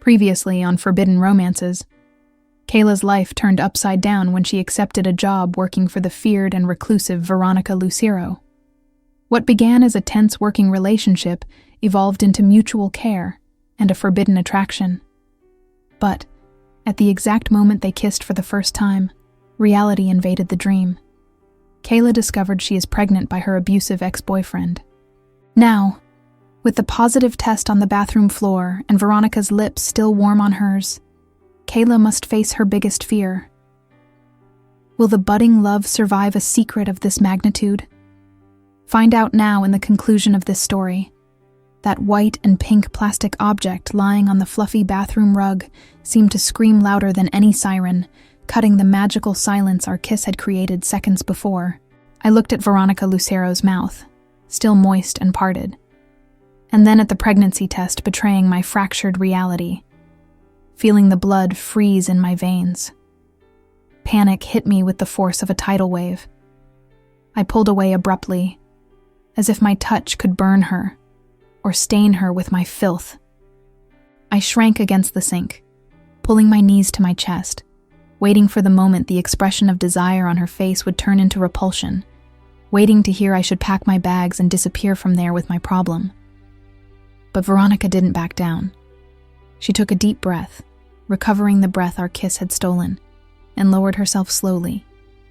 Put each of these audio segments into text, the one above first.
Previously on Forbidden Romances, Kayla's life turned upside down when she accepted a job working for the feared and reclusive Veronica Lucero. What began as a tense working relationship evolved into mutual care and a forbidden attraction. But, at the exact moment they kissed for the first time, reality invaded the dream. Kayla discovered she is pregnant by her abusive ex-boyfriend. Now, with the positive test on the bathroom floor and Veronica's lips still warm on hers, Kayla must face her biggest fear. Will the budding love survive a secret of this magnitude? Find out now in the conclusion of this story. That white and pink plastic object lying on the fluffy bathroom rug seemed to scream louder than any siren, cutting the magical silence our kiss had created seconds before. I looked at Veronica Lucero's mouth, still moist and parted, and then at the pregnancy test betraying my fractured reality, feeling the blood freeze in my veins. Panic hit me with the force of a tidal wave. I pulled away abruptly, as if my touch could burn her, or stain her with my filth. I shrank against the sink, pulling my knees to my chest, waiting for the moment the expression of desire on her face would turn into repulsion, waiting to hear I should pack my bags and disappear from there with my problem. But Veronica didn't back down. She took a deep breath, recovering the breath our kiss had stolen, and lowered herself slowly,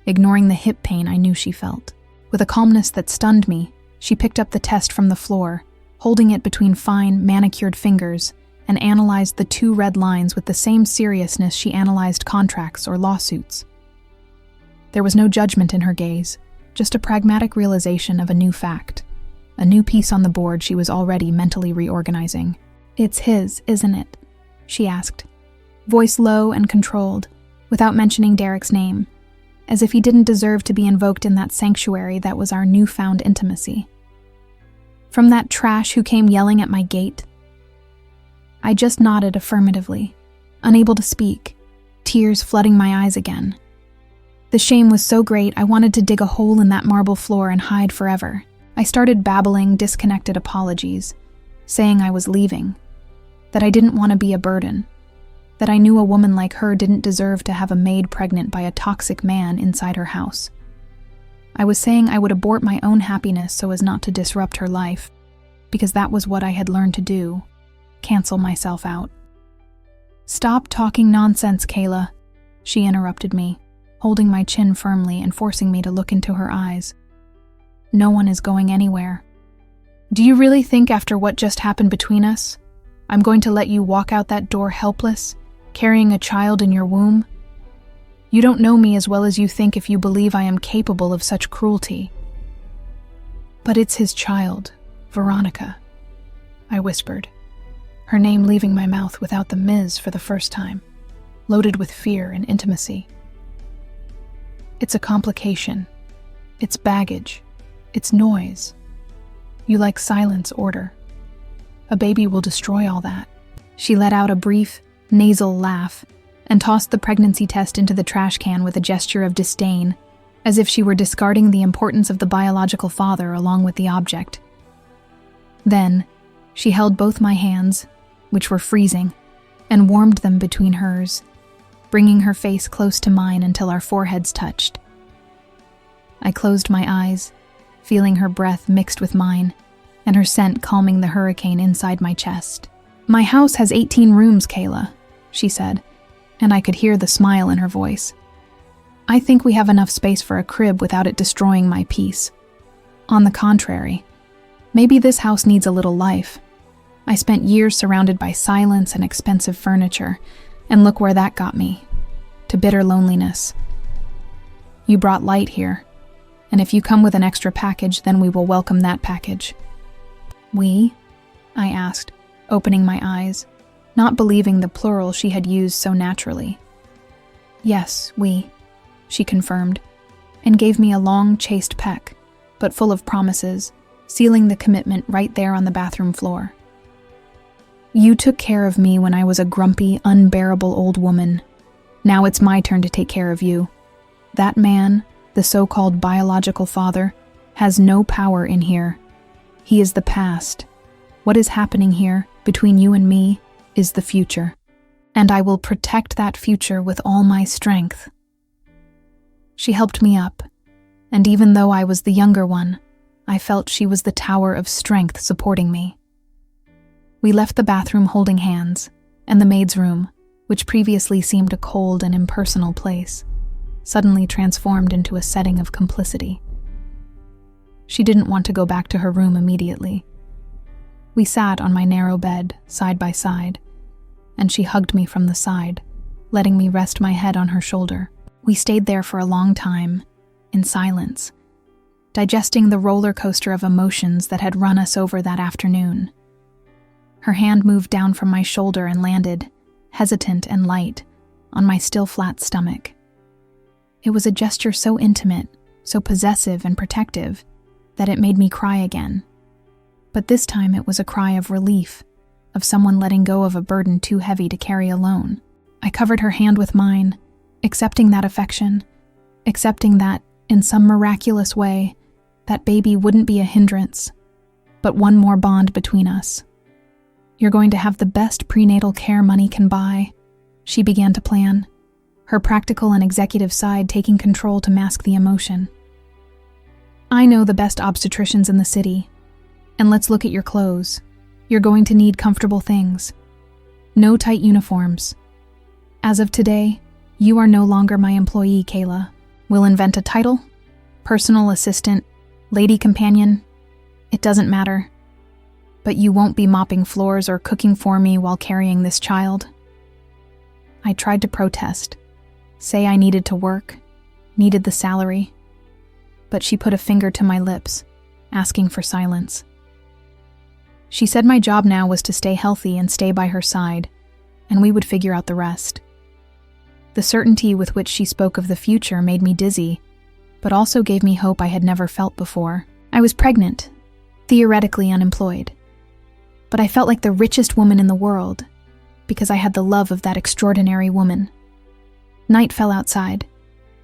ignoring the hip pain I knew she felt. With a calmness that stunned me, she picked up the test from the floor, holding it between fine, manicured fingers, and analyzed the 2 red lines with the same seriousness she analyzed contracts or lawsuits. There was no judgment in her gaze, just a pragmatic realization of a new fact, a new piece on the board she was already mentally reorganizing. "It's his, isn't it?" she asked, voice low and controlled, without mentioning Derek's name, as if he didn't deserve to be invoked in that sanctuary that was our newfound intimacy. From that trash who came yelling at my gate? I just nodded affirmatively, unable to speak, tears flooding my eyes again. The shame was so great I wanted to dig a hole in that marble floor and hide forever. I started babbling disconnected apologies, saying I was leaving, that I didn't want to be a burden, that I knew a woman like her didn't deserve to have a maid pregnant by a toxic man inside her house. I was saying I would abort my own happiness so as not to disrupt her life, because that was what I had learned to do, cancel myself out. "Stop talking nonsense, Kayla," she interrupted me, holding my chin firmly and forcing me to look into her eyes. "No one is going anywhere. Do you really think after what just happened between us, I'm going to let you walk out that door helpless, carrying a child in your womb? You don't know me as well as you think if you believe I am capable of such cruelty." "But it's his child, Veronica," I whispered, her name leaving my mouth without the Ms. for the first time, loaded with fear and intimacy. "It's a complication. It's baggage. It's noise. You like silence, order. A baby will destroy all that." She let out a brief, nasal laugh and tossed the pregnancy test into the trash can with a gesture of disdain, as if she were discarding the importance of the biological father along with the object. Then, she held both my hands, which were freezing, and warmed them between hers, bringing her face close to mine until our foreheads touched. I closed my eyes, feeling her breath mixed with mine, and her scent calming the hurricane inside my chest. "My house has 18 rooms, Kayla," she said, and I could hear the smile in her voice. "I think we have enough space for a crib without it destroying my peace. On the contrary, maybe this house needs a little life. I spent years surrounded by silence and expensive furniture, and look where that got me, to bitter loneliness. You brought light here, and if you come with an extra package, then we will welcome that package." "We?" I asked, opening my eyes, not believing the plural she had used so naturally. "Yes, we," she confirmed, and gave me a long, chaste peck, but full of promises, sealing the commitment right there on the bathroom floor. "You took care of me when I was a grumpy, unbearable old woman. Now it's my turn to take care of you. That man, the so-called biological father, has no power in here. He is the past. What is happening here, between you and me, is the future." and I will protect that future with all my strength." She helped me up, and even though I was the younger one, I felt she was the tower of strength supporting me. We left the bathroom holding hands, and the maid's room, which previously seemed a cold and impersonal place, suddenly transformed into a setting of complicity. She didn't want to go back to her room immediately. We sat on my narrow bed, side by side, and she hugged me from the side, letting me rest my head on her shoulder. We stayed there for a long time, in silence, digesting the roller coaster of emotions that had run us over that afternoon. Her hand moved down from my shoulder and landed, hesitant and light, on my still flat stomach. It was a gesture so intimate, so possessive and protective, that it made me cry again. But this time it was a cry of relief, of someone letting go of a burden too heavy to carry alone. I covered her hand with mine, accepting that affection, accepting that, in some miraculous way, that baby wouldn't be a hindrance, but one more bond between us. "You're going to have the best prenatal care money can buy," she began to plan, her practical and executive side taking control to mask the emotion. "I know the best obstetricians in the city, and let's look at your clothes. You're going to need comfortable things. No tight uniforms. As of today, you are no longer my employee, Kayla. We'll invent a title, personal assistant, lady companion. It doesn't matter. But you won't be mopping floors or cooking for me while carrying this child." I tried to protest, say I needed to work, needed the salary, but she put a finger to my lips, asking for silence. She said my job now was to stay healthy and stay by her side, and we would figure out the rest. The certainty with which she spoke of the future made me dizzy, but also gave me hope I had never felt before. I was pregnant, theoretically unemployed, but I felt like the richest woman in the world because I had the love of that extraordinary woman. Night fell outside,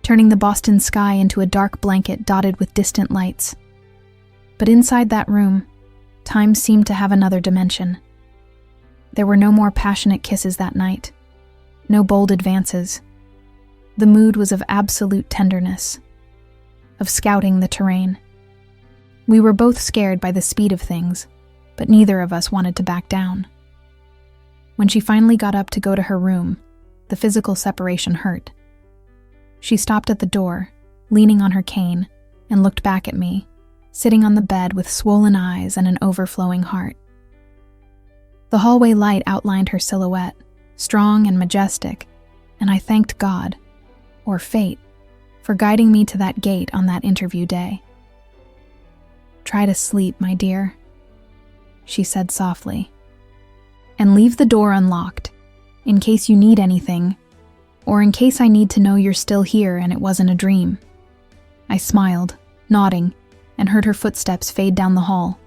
turning the Boston sky into a dark blanket dotted with distant lights. But inside that room, time seemed to have another dimension. There were no more passionate kisses that night, no bold advances. The mood was of absolute tenderness, of scouting the terrain. We were both scared by the speed of things, but neither of us wanted to back down. When she finally got up to go to her room, the physical separation hurt. She stopped at the door, leaning on her cane, and looked back at me, sitting on the bed with swollen eyes and an overflowing heart. The hallway light outlined her silhouette, strong and majestic, and I thanked God, or fate, for guiding me to that gate on that interview day. "Try to sleep, my dear," she said softly, "and leave the door unlocked, in case you need anything, or in case I need to know you're still here and it wasn't a dream." I smiled, nodding, and heard her footsteps fade down the hall.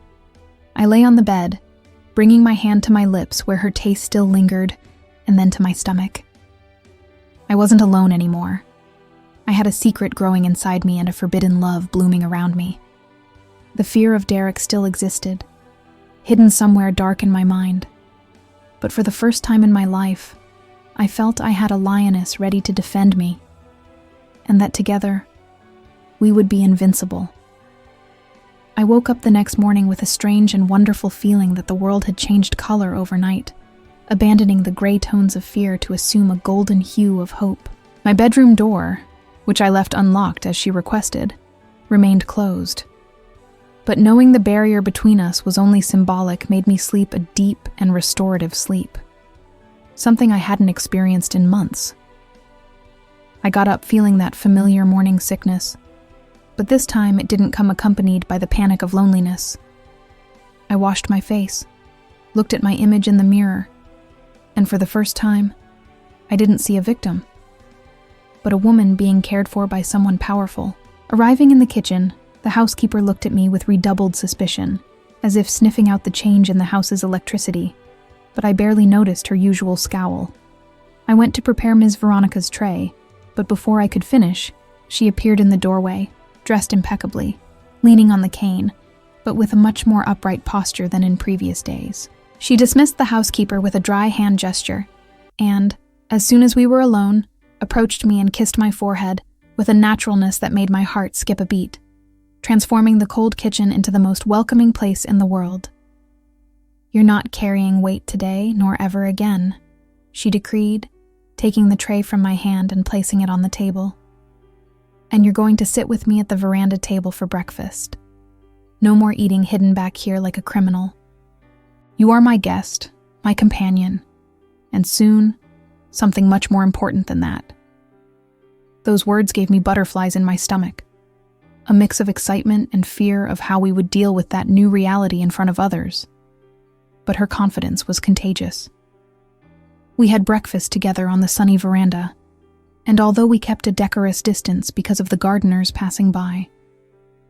I lay on the bed, bringing my hand to my lips where her taste still lingered, and then to my stomach. I wasn't alone anymore. I had a secret growing inside me and a forbidden love blooming around me. The fear of Derek still existed, hidden somewhere dark in my mind. But for the first time in my life, I felt I had a lioness ready to defend me, and that together, we would be invincible. I woke up the next morning with a strange and wonderful feeling that the world had changed color overnight, abandoning the gray tones of fear to assume a golden hue of hope. My bedroom door, which I left unlocked as she requested, remained closed. But knowing the barrier between us was only symbolic made me sleep a deep and restorative sleep, something I hadn't experienced in months. I got up feeling that familiar morning sickness, but this time it didn't come accompanied by the panic of loneliness. I washed my face, looked at my image in the mirror, and for the first time, I didn't see a victim, but a woman being cared for by someone powerful. Arriving in the kitchen, the housekeeper looked at me with redoubled suspicion, as if sniffing out the change in the house's electricity, but I barely noticed her usual scowl. I went to prepare Ms. Veronica's tray, but before I could finish, she appeared in the doorway, dressed impeccably, leaning on the cane, but with a much more upright posture than in previous days. She dismissed the housekeeper with a dry hand gesture, and, as soon as we were alone, approached me and kissed my forehead with a naturalness that made my heart skip a beat, transforming the cold kitchen into the most welcoming place in the world. "You're not carrying weight today, nor ever again," she decreed, taking the tray from my hand and placing it on the table. "And you're going to sit with me at the veranda table for breakfast. No more eating hidden back here like a criminal. You are my guest, my companion, and soon, something much more important than that." Those words gave me butterflies in my stomach, a mix of excitement and fear of how we would deal with that new reality in front of others. But her confidence was contagious. We had breakfast together on the sunny veranda, and although we kept a decorous distance because of the gardeners passing by,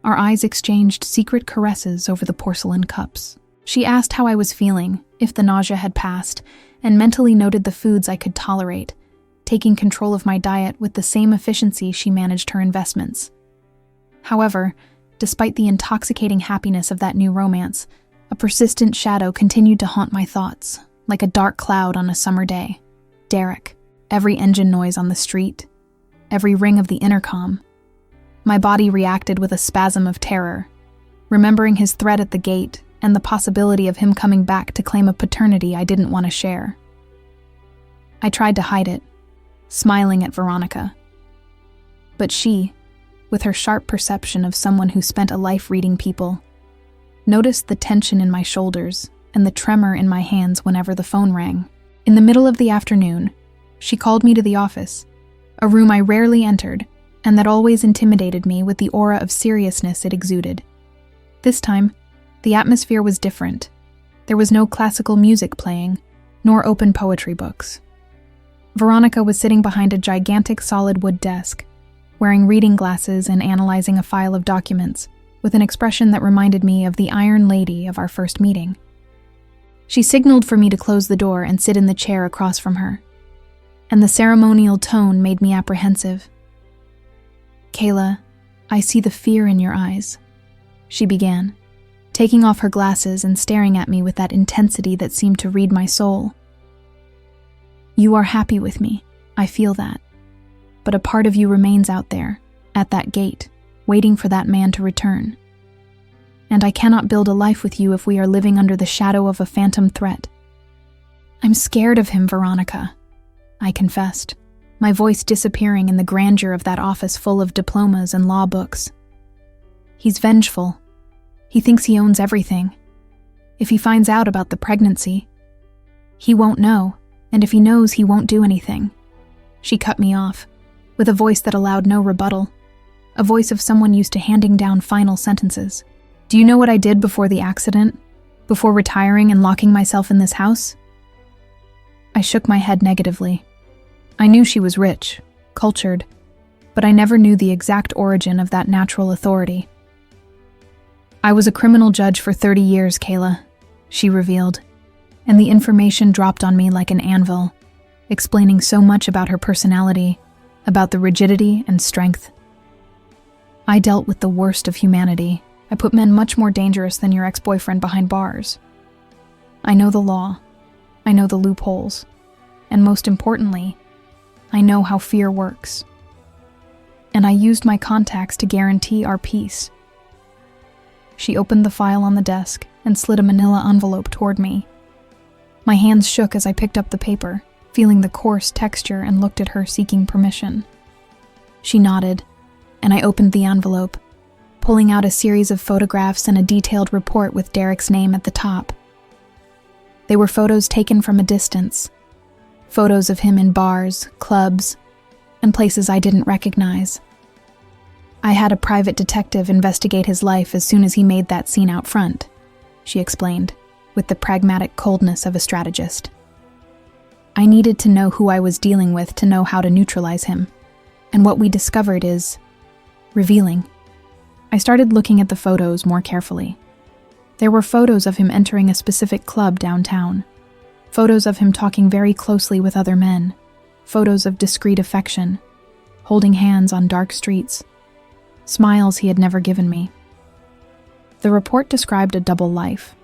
our eyes exchanged secret caresses over the porcelain cups. She asked how I was feeling, if the nausea had passed, and mentally noted the foods I could tolerate, taking control of my diet with the same efficiency she managed her investments. However, despite the intoxicating happiness of that new romance, a persistent shadow continued to haunt my thoughts, like a dark cloud on a summer day. Derek, every engine noise on the street, every ring of the intercom. My body reacted with a spasm of terror, remembering his threat at the gate and the possibility of him coming back to claim a paternity I didn't want to share. I tried to hide it, smiling at Veronica. But she, with her sharp perception of someone who spent a life reading people, noticed the tension in my shoulders and the tremor in my hands whenever the phone rang. In the middle of the afternoon, she called me to the office, a room I rarely entered and that always intimidated me with the aura of seriousness it exuded. This time, the atmosphere was different. There was no classical music playing, nor open poetry books. Veronica was sitting behind a gigantic solid wood desk, wearing reading glasses and analyzing a file of documents, with an expression that reminded me of the Iron Lady of our first meeting. She signaled for me to close the door and sit in the chair across from her, and the ceremonial tone made me apprehensive. "Kayla, I see the fear in your eyes," she began, taking off her glasses and staring at me with that intensity that seemed to read my soul. "You are happy with me, I feel that. But a part of you remains out there, at that gate, waiting for that man to return. And I cannot build a life with you if we are living under the shadow of a phantom threat. I'm scared of him, Veronica," I confessed, my voice disappearing in the grandeur of that office full of diplomas and law books. "He's vengeful. He thinks he owns everything. If he finds out about the pregnancy, he won't know, and if he knows, he won't do anything." She cut me off, with a voice that allowed no rebuttal, a voice of someone used to handing down final sentences. "Do you know what I did before the accident? Before retiring and locking myself in this house?" I shook my head negatively. I knew she was rich, cultured, but I never knew the exact origin of that natural authority. "I was a criminal judge for 30 years, Kayla," she revealed, and the information dropped on me like an anvil, explaining so much about her personality, about the rigidity and strength. "I dealt with the worst of humanity. I put men much more dangerous than your ex-boyfriend behind bars. I know the law. I know the loopholes. And most importantly, I know how fear works. And I used my contacts to guarantee our peace." She opened the file on the desk and slid a manila envelope toward me. My hands shook as I picked up the paper, feeling the coarse texture, and looked at her seeking permission. She nodded, and I opened the envelope, pulling out a series of photographs and a detailed report with Derek's name at the top. They were photos taken from a distance, photos of him in bars, clubs, and places I didn't recognize. "I had a private detective investigate his life as soon as he made that scene out front," she explained, with the pragmatic coldness of a strategist. "I needed to know who I was dealing with to know how to neutralize him, and what we discovered is revealing." I started looking at the photos more carefully. There were photos of him entering a specific club downtown, photos of him talking very closely with other men, photos of discreet affection, holding hands on dark streets, smiles he had never given me. The report described a double life,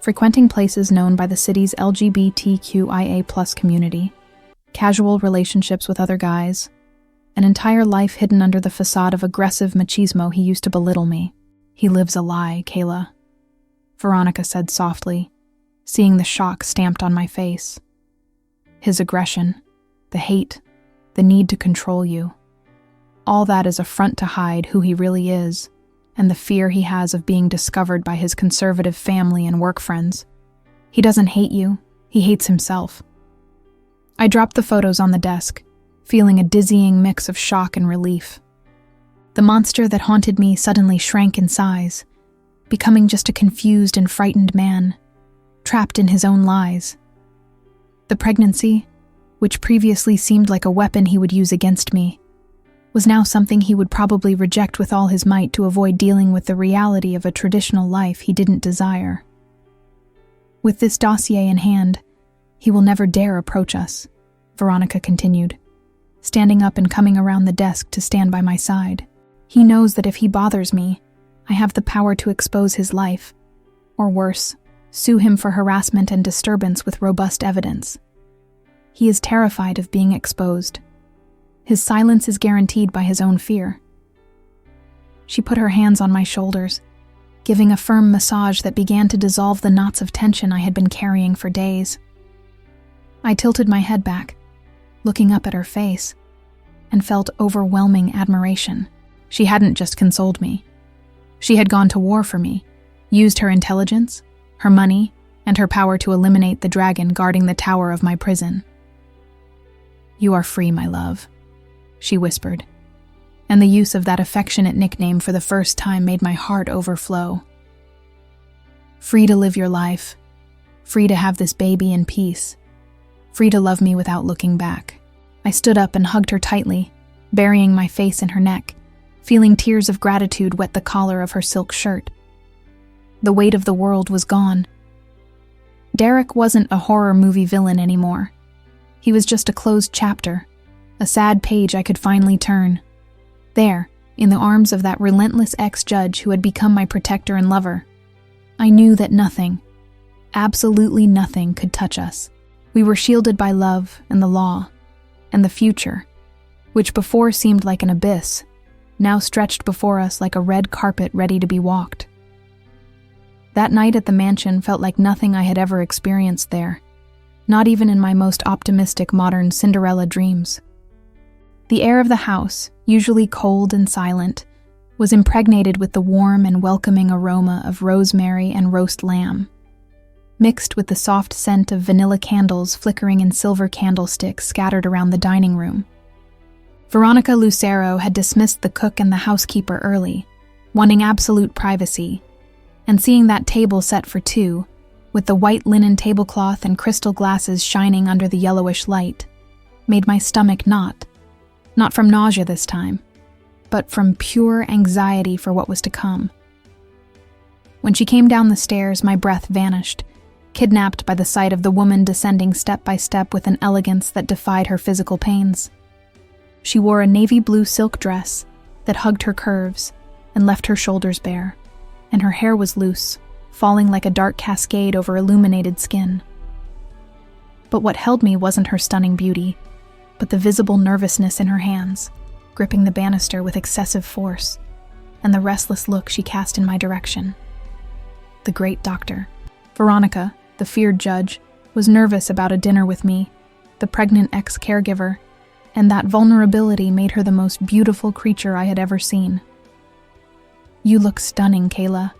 frequenting places known by the city's LGBTQIA+ community, casual relationships with other guys, an entire life hidden under the facade of aggressive machismo. He used to belittle me. He lives a lie, Kayla, Veronica said softly, seeing the shock stamped on my face. His aggression, the hate, the need to control you. All that is a front to hide who he really is, and the fear he has of being discovered by his conservative family and work friends. He doesn't hate you, he hates himself. I dropped the photos on the desk, feeling a dizzying mix of shock and relief. The monster that haunted me suddenly shrank in size, becoming just a confused and frightened man, trapped in his own lies. The pregnancy, which previously seemed like a weapon he would use against me, was now something he would probably reject with all his might to avoid dealing with the reality of a traditional life he didn't desire. With this dossier in hand, he will never dare approach us, Veronica continued, standing up and coming around the desk to stand by my side. He knows that if he bothers me, I have the power to expose his life, or worse, sue him for harassment and disturbance with robust evidence. He is terrified of being exposed. His silence is guaranteed by his own fear. She put her hands on my shoulders, giving a firm massage that began to dissolve the knots of tension I had been carrying for days. I tilted my head back, looking up at her face, and felt overwhelming admiration. She hadn't just consoled me. She had gone to war for me, used her intelligence, her money, and her power to eliminate the dragon guarding the tower of my prison. "You are free, my love," she whispered, and the use of that affectionate nickname for the first time made my heart overflow. Free to live your life, free to have this baby in peace, free to love me without looking back. I stood up and hugged her tightly, burying my face in her neck, feeling tears of gratitude wet the collar of her silk shirt. The weight of the world was gone. Derek wasn't a horror movie villain anymore. He was just a closed chapter, a sad page I could finally turn. There, in the arms of that relentless ex-judge who had become my protector and lover, I knew that nothing, absolutely nothing, could touch us. We were shielded by love and the law, and the future, which before seemed like an abyss, now stretched before us like a red carpet ready to be walked. That night at the mansion felt like nothing I had ever experienced there, not even in my most optimistic modern Cinderella dreams. The air of the house, usually cold and silent, was impregnated with the warm and welcoming aroma of rosemary and roast lamb, mixed with the soft scent of vanilla candles flickering in silver candlesticks scattered around the dining room. Veronica Lucero had dismissed the cook and the housekeeper early, wanting absolute privacy, and seeing that table set for two, with the white linen tablecloth and crystal glasses shining under the yellowish light, made my stomach knot, not from nausea this time, but from pure anxiety for what was to come. When she came down the stairs, my breath vanished, kidnapped by the sight of the woman descending step by step with an elegance that defied her physical pains. She wore a navy blue silk dress that hugged her curves and left her shoulders bare, and her hair was loose, falling like a dark cascade over illuminated skin. But what held me wasn't her stunning beauty, but the visible nervousness in her hands, gripping the banister with excessive force, and the restless look she cast in my direction. The great doctor. Veronica, the feared judge, was nervous about a dinner with me, the pregnant ex-caregiver, and that vulnerability made her the most beautiful creature I had ever seen. "You look stunning, Kayla,"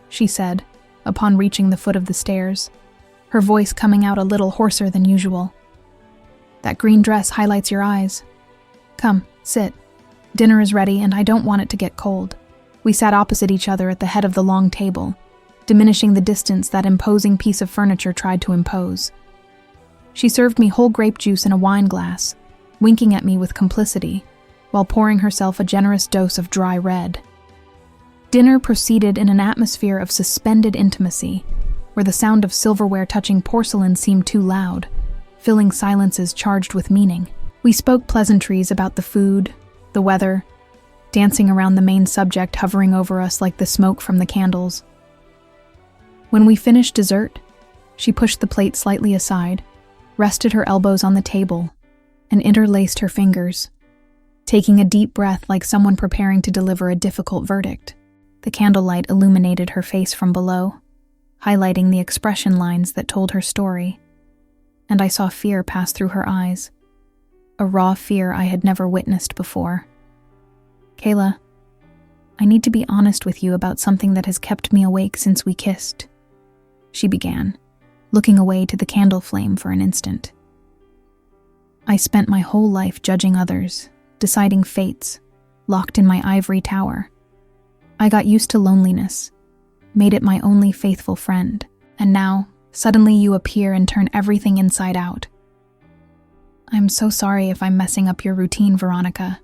she said, upon reaching the foot of the stairs, her voice coming out a little hoarser than usual. "That green dress highlights your eyes. Come, sit. Dinner is ready, and I don't want it to get cold." We sat opposite each other at the head of the long table, diminishing the distance that imposing piece of furniture tried to impose. She served me whole grape juice in a wine glass, winking at me with complicity, while pouring herself a generous dose of dry red. Dinner proceeded in an atmosphere of suspended intimacy, where the sound of silverware touching porcelain seemed too loud, filling silences charged with meaning. We spoke pleasantries about the food, the weather, dancing around the main subject hovering over us like the smoke from the candles. When we finished dessert, she pushed the plate slightly aside, rested her elbows on the table, and interlaced her fingers, taking a deep breath like someone preparing to deliver a difficult verdict. The candlelight illuminated her face from below, highlighting the expression lines that told her story, and I saw fear pass through her eyes, a raw fear I had never witnessed before. "Kayla, I need to be honest with you about something that has kept me awake since we kissed," she began, looking away to the candle flame for an instant. "I spent my whole life judging others, deciding fates, locked in my ivory tower. I got used to loneliness, made it my only faithful friend, and now, suddenly you appear and turn everything inside out. I'm so sorry if I'm messing up your routine, Veronica,"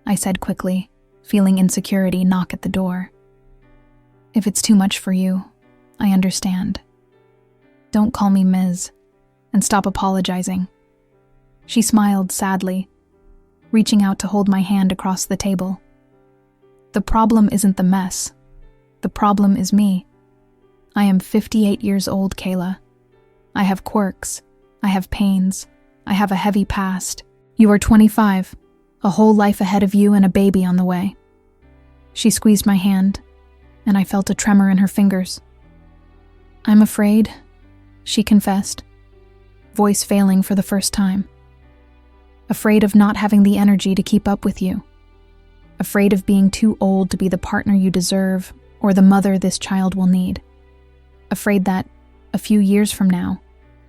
I said quickly, feeling insecurity knock at the door. "If it's too much for you, I understand. Don't call me Ms. and stop apologizing." She smiled sadly, reaching out to hold my hand across the table. "The problem isn't the mess. The problem is me. I am 58 years old, Kayla. I have quirks. I have pains. I have a heavy past. You are 25, a whole life ahead of you and a baby on the way." She squeezed my hand, and I felt a tremor in her fingers. "I'm afraid," she confessed, voice failing for the first time. "Afraid of not having the energy to keep up with you. Afraid of being too old to be the partner you deserve or the mother this child will need. Afraid that, a few years from now,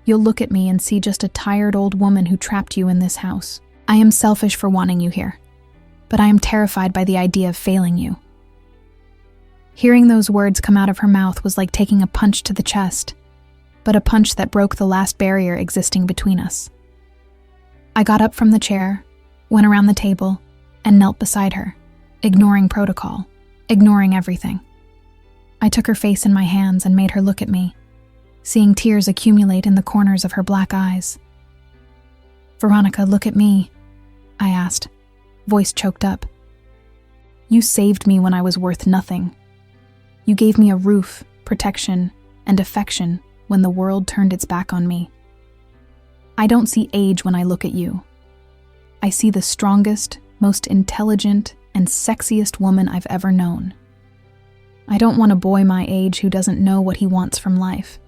you'll look at me and see just a tired old woman who trapped you in this house. I am selfish for wanting you here, but I am terrified by the idea of failing you." Hearing those words come out of her mouth was like taking a punch to the chest, but a punch that broke the last barrier existing between us. I got up from the chair, went around the table, and knelt beside her, ignoring protocol, ignoring everything. I took her face in my hands and made her look at me, seeing tears accumulate in the corners of her black eyes. "Veronica, look at me," I asked, voice choked up. "You saved me when I was worth nothing. You gave me a roof, protection, and affection when the world turned its back on me. I don't see age when I look at you. I see the strongest, most intelligent, and sexiest woman I've ever known. I don't want a boy my age who doesn't know what he wants from life.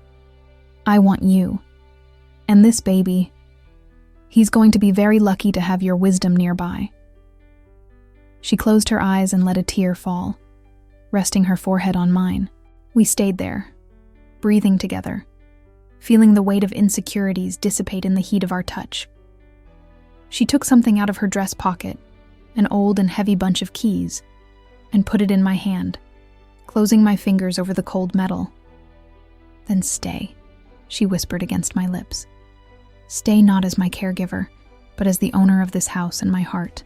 I want you. And this baby, he's going to be very lucky to have your wisdom nearby." She closed her eyes and let a tear fall, resting her forehead on mine. We stayed there, breathing together, feeling the weight of insecurities dissipate in the heat of our touch. She took something out of her dress pocket, an old and heavy bunch of keys, and put it in my hand, closing my fingers over the cold metal. "Then stay," she whispered against my lips. "Stay not as my caregiver, but as the owner of this house and my heart.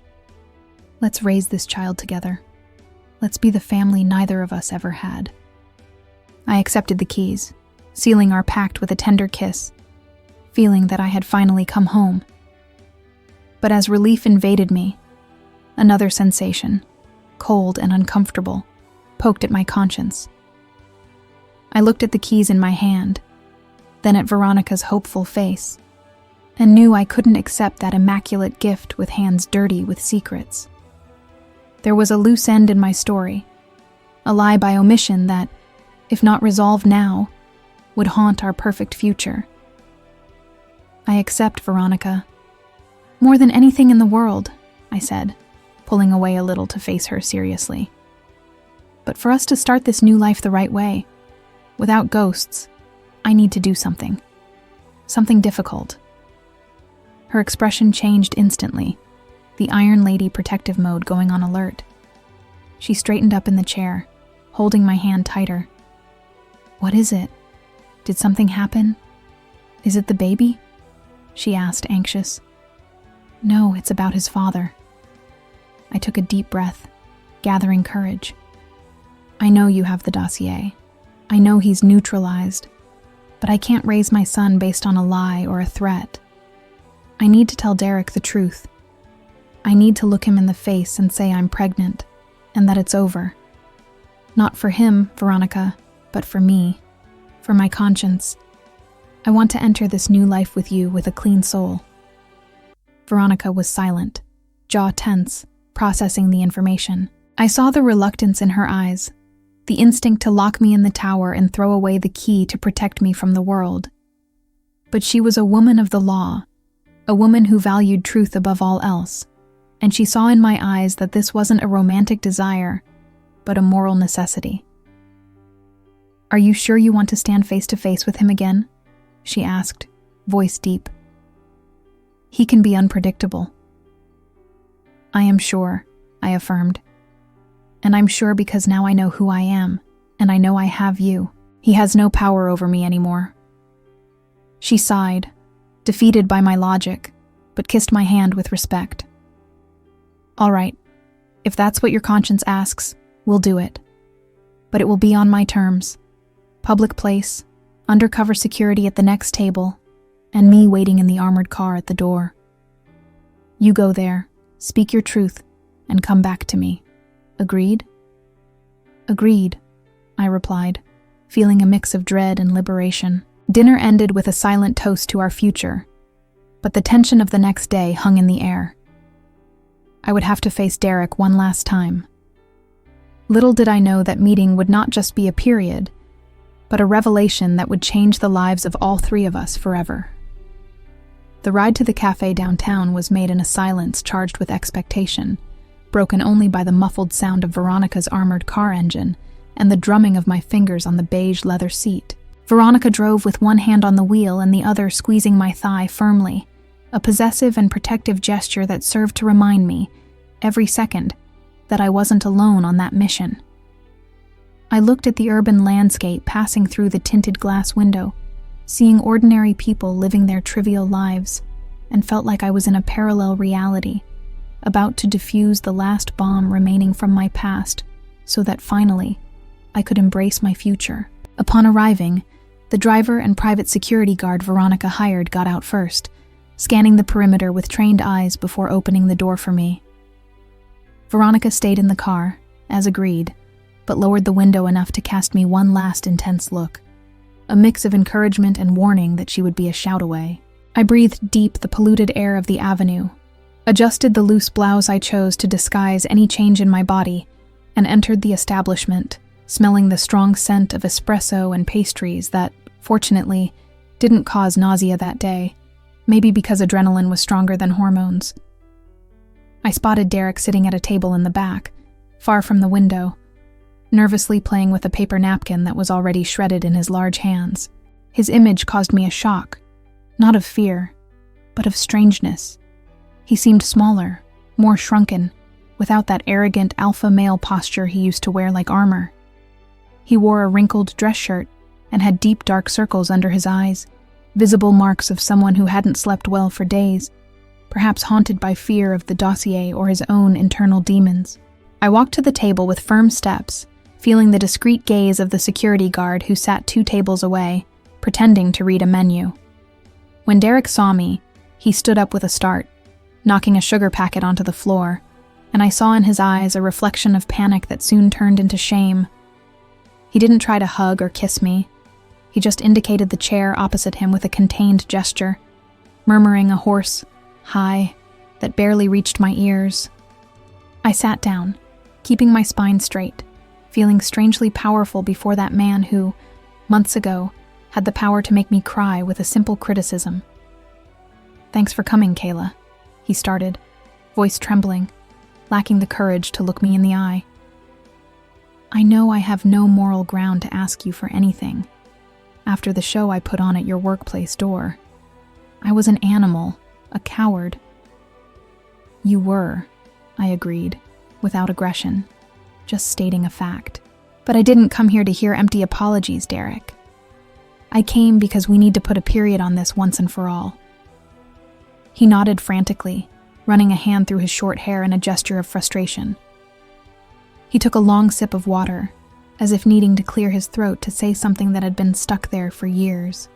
Let's raise this child together. Let's be the family neither of us ever had." I accepted the keys, sealing our pact with a tender kiss, feeling that I had finally come home. But as relief invaded me, another sensation, cold and uncomfortable, poked at my conscience. I looked at the keys in my hand, then at Veronica's hopeful face, and knew I couldn't accept that immaculate gift with hands dirty with secrets. There was a loose end in my story, a lie by omission that, if not resolved now, would haunt our perfect future. "I accept, Veronica. More than anything in the world," I said, pulling away a little to face her seriously. "But for us to start this new life the right way, without ghosts, I need to do something. Something difficult." Her expression changed instantly, the Iron Lady protective mode going on alert. She straightened up in the chair, holding my hand tighter. "What is it? Did something happen? Is it the baby?" she asked, anxious. "No, it's about his father." I took a deep breath, gathering courage. "I know you have the dossier. I know he's neutralized, but I can't raise my son based on a lie or a threat. I need to tell Derek the truth. I need to look him in the face and say I'm pregnant, and that it's over. Not for him, Veronica, but for me, for my conscience." I want to enter this new life with you with a clean soul." Veronica was silent, jaw tense, processing the information. I saw the reluctance in her eyes, the instinct to lock me in the tower and throw away the key to protect me from the world. But she was a woman of the law, a woman who valued truth above all else, and she saw in my eyes that this wasn't a romantic desire, but a moral necessity. "Are you sure you want to stand face to face with him again?" she asked, voice deep. "He can be unpredictable." "I am sure," I affirmed. "And I'm sure because now I know who I am, and I know I have you. He has no power over me anymore." She sighed, defeated by my logic, but kissed my hand with respect. "All right, if that's what your conscience asks, we'll do it. But it will be on my terms. Public place, undercover security at the next table, and me waiting in the armored car at the door. You go there, speak your truth, and come back to me. Agreed?" "Agreed," I replied, feeling a mix of dread and liberation. Dinner ended with a silent toast to our future, but the tension of the next day hung in the air. I would have to face Derek one last time. Little did I know that meeting would not just be a period, but a revelation that would change the lives of all three of us forever. The ride to the cafe downtown was made in a silence charged with expectation, broken only by the muffled sound of Veronica's armored car engine and the drumming of my fingers on the beige leather seat. Veronica drove with one hand on the wheel and the other squeezing my thigh firmly, a possessive and protective gesture that served to remind me, every second, that I wasn't alone on that mission. I looked at the urban landscape passing through the tinted glass window, seeing ordinary people living their trivial lives, and felt like I was in a parallel reality, about to defuse the last bomb remaining from my past, so that finally, I could embrace my future. Upon arriving, the driver and private security guard Veronica hired got out first, scanning the perimeter with trained eyes before opening the door for me. Veronica stayed in the car, as agreed, but lowered the window enough to cast me one last intense look, a mix of encouragement and warning that she would be a shout away. I breathed deep the polluted air of the avenue, adjusted the loose blouse I chose to disguise any change in my body, and entered the establishment, smelling the strong scent of espresso and pastries that, fortunately, didn't cause nausea that day, maybe because adrenaline was stronger than hormones. I spotted Derek sitting at a table in the back, far from the window, nervously playing with a paper napkin that was already shredded in his large hands. His image caused me a shock, not of fear, but of strangeness. He seemed smaller, more shrunken, without that arrogant alpha male posture he used to wear like armor. He wore a wrinkled dress shirt and had deep dark circles under his eyes, visible marks of someone who hadn't slept well for days, perhaps haunted by fear of the dossier or his own internal demons. I walked to the table with firm steps, feeling the discreet gaze of the security guard who sat 2 tables away, pretending to read a menu. When Derek saw me, he stood up with a start, knocking a sugar packet onto the floor, and I saw in his eyes a reflection of panic that soon turned into shame. He didn't try to hug or kiss me. He just indicated the chair opposite him with a contained gesture, murmuring a hoarse "hi" that barely reached my ears. I sat down, keeping my spine straight, feeling strangely powerful before that man who, months ago, had the power to make me cry with a simple criticism. "Thanks for coming, Kayla," he started, voice trembling, lacking the courage to look me in the eye. "I know I have no moral ground to ask you for anything. After the show I put on at your workplace door, I was an animal, a coward." "You were," I agreed, without aggression, just stating a fact. "But I didn't come here to hear empty apologies, Derek. I came because we need to put a period on this once and for all." He nodded frantically, running a hand through his short hair in a gesture of frustration. He took a long sip of water, as if needing to clear his throat to say something that had been stuck there for years.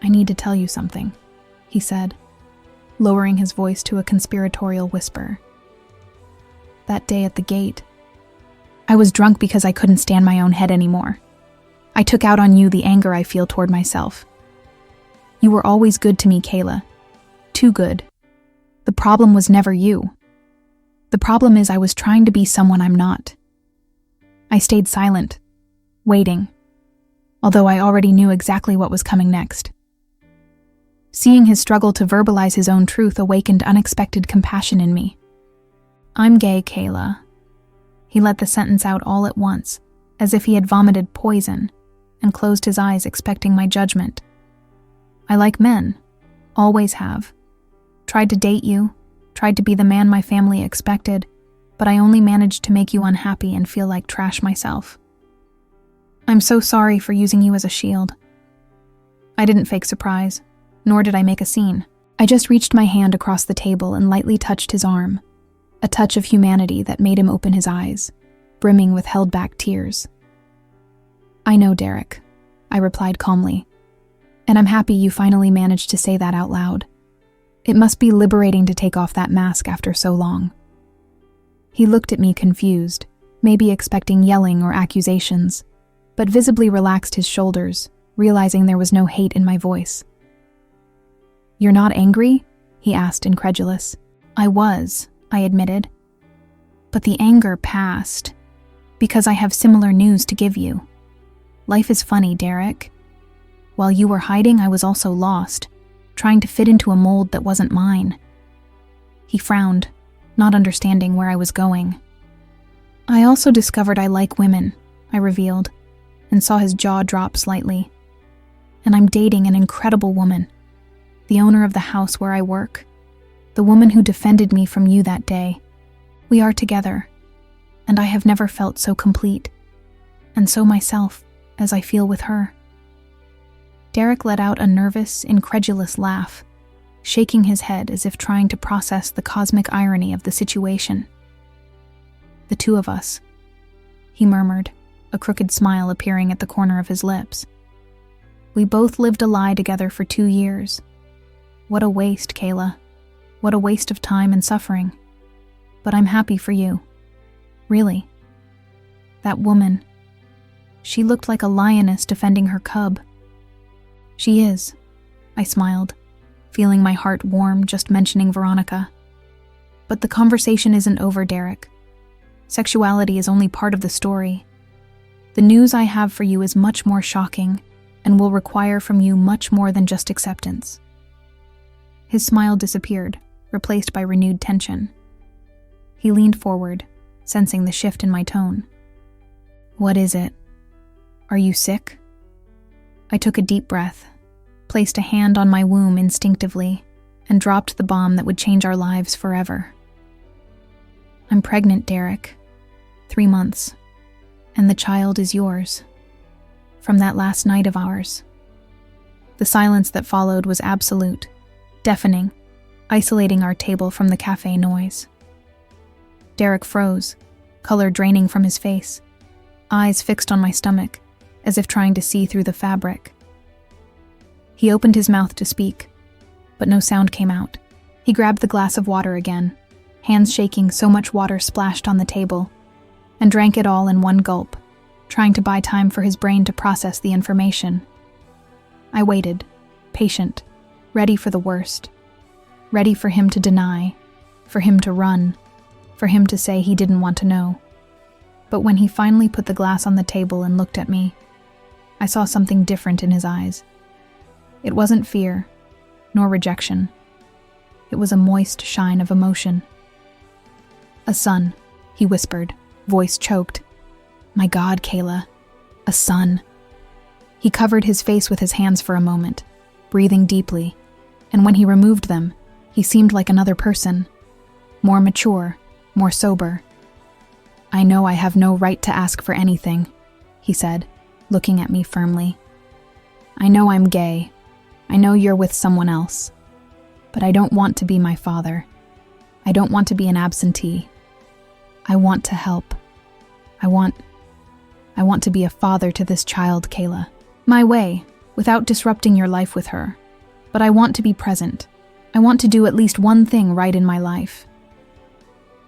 "I need to tell you something," he said, lowering his voice to a conspiratorial whisper. "That day at the gate, I was drunk because I couldn't stand my own head anymore. I took out on you the anger I feel toward myself, You were always good to me, Kayla. Too good. The problem was never you. The problem is I was trying to be someone I'm not. I stayed silent, waiting, although I already knew exactly what was coming next. Seeing his struggle to verbalize his own truth awakened unexpected compassion in me. I'm gay, Kayla. He let the sentence out all at once, as if he had vomited poison, and closed his eyes expecting my judgment. I like men, always have. Tried to date you, tried to be the man my family expected, but I only managed to make you unhappy and feel like trash myself. I'm so sorry for using you as a shield. I didn't fake surprise, nor did I make a scene. I just reached my hand across the table and lightly touched his arm, a touch of humanity that made him open his eyes, brimming with held-back tears. I know, Derek, I replied calmly, and I'm happy you finally managed to say that out loud. It must be liberating to take off that mask after so long. He looked at me confused, maybe expecting yelling or accusations, but visibly relaxed his shoulders, realizing there was no hate in my voice. You're not angry? He asked, incredulous. I was, I admitted. But the anger passed, because I have similar news to give you. Life is funny, Derek. While you were hiding, I was also lost, trying to fit into a mold that wasn't mine. He frowned, not understanding where I was going. I also discovered I like women, I revealed, and saw his jaw drop slightly. And I'm dating an incredible woman, the owner of the house where I work, the woman who defended me from you that day. We are together, and I have never felt so complete, and so myself, as I feel with her. Derek let out a nervous, incredulous laugh, shaking his head as if trying to process the cosmic irony of the situation. The two of us, he murmured, a crooked smile appearing at the corner of his lips. We both lived a lie together for 2 years. What a waste, Kayla. What a waste of time and suffering. But I'm happy for you. Really. That woman. She looked like a lioness defending her cub. She is, I smiled, feeling my heart warm just mentioning Veronica. But the conversation isn't over, Derek. Sexuality is only part of the story. The news I have for you is much more shocking and will require from you much more than just acceptance. His smile disappeared, replaced by renewed tension. He leaned forward, sensing the shift in my tone. What is it? Are you sick? I took a deep breath, placed a hand on my womb instinctively, and dropped the bomb that would change our lives forever. I'm pregnant, Derek. 3 months. And the child is yours. From that last night of ours. The silence that followed was absolute, deafening, isolating our table from the cafe noise. Derek froze, color draining from his face, eyes fixed on my stomach, as if trying to see through the fabric. He opened his mouth to speak, but no sound came out. He grabbed the glass of water again, hands shaking so much water splashed on the table, and drank it all in one gulp, trying to buy time for his brain to process the information. I waited, patient, ready for the worst, ready for him to deny, for him to run, for him to say he didn't want to know. But when he finally put the glass on the table and looked at me, I saw something different in his eyes. It wasn't fear, nor rejection. It was a moist shine of emotion. A son, he whispered, voice choked. My God, Kayla, a son. He covered his face with his hands for a moment, breathing deeply, and when he removed them, he seemed like another person, more mature, more sober. I know I have no right to ask for anything, he said, looking at me firmly. I know I'm gay. I know you're with someone else. But I don't want to be my father. I don't want to be an absentee. I want to help. I want to be a father to this child, Kayla. My way, without disrupting your life with her. But I want to be present. I want to do at least one thing right in my life.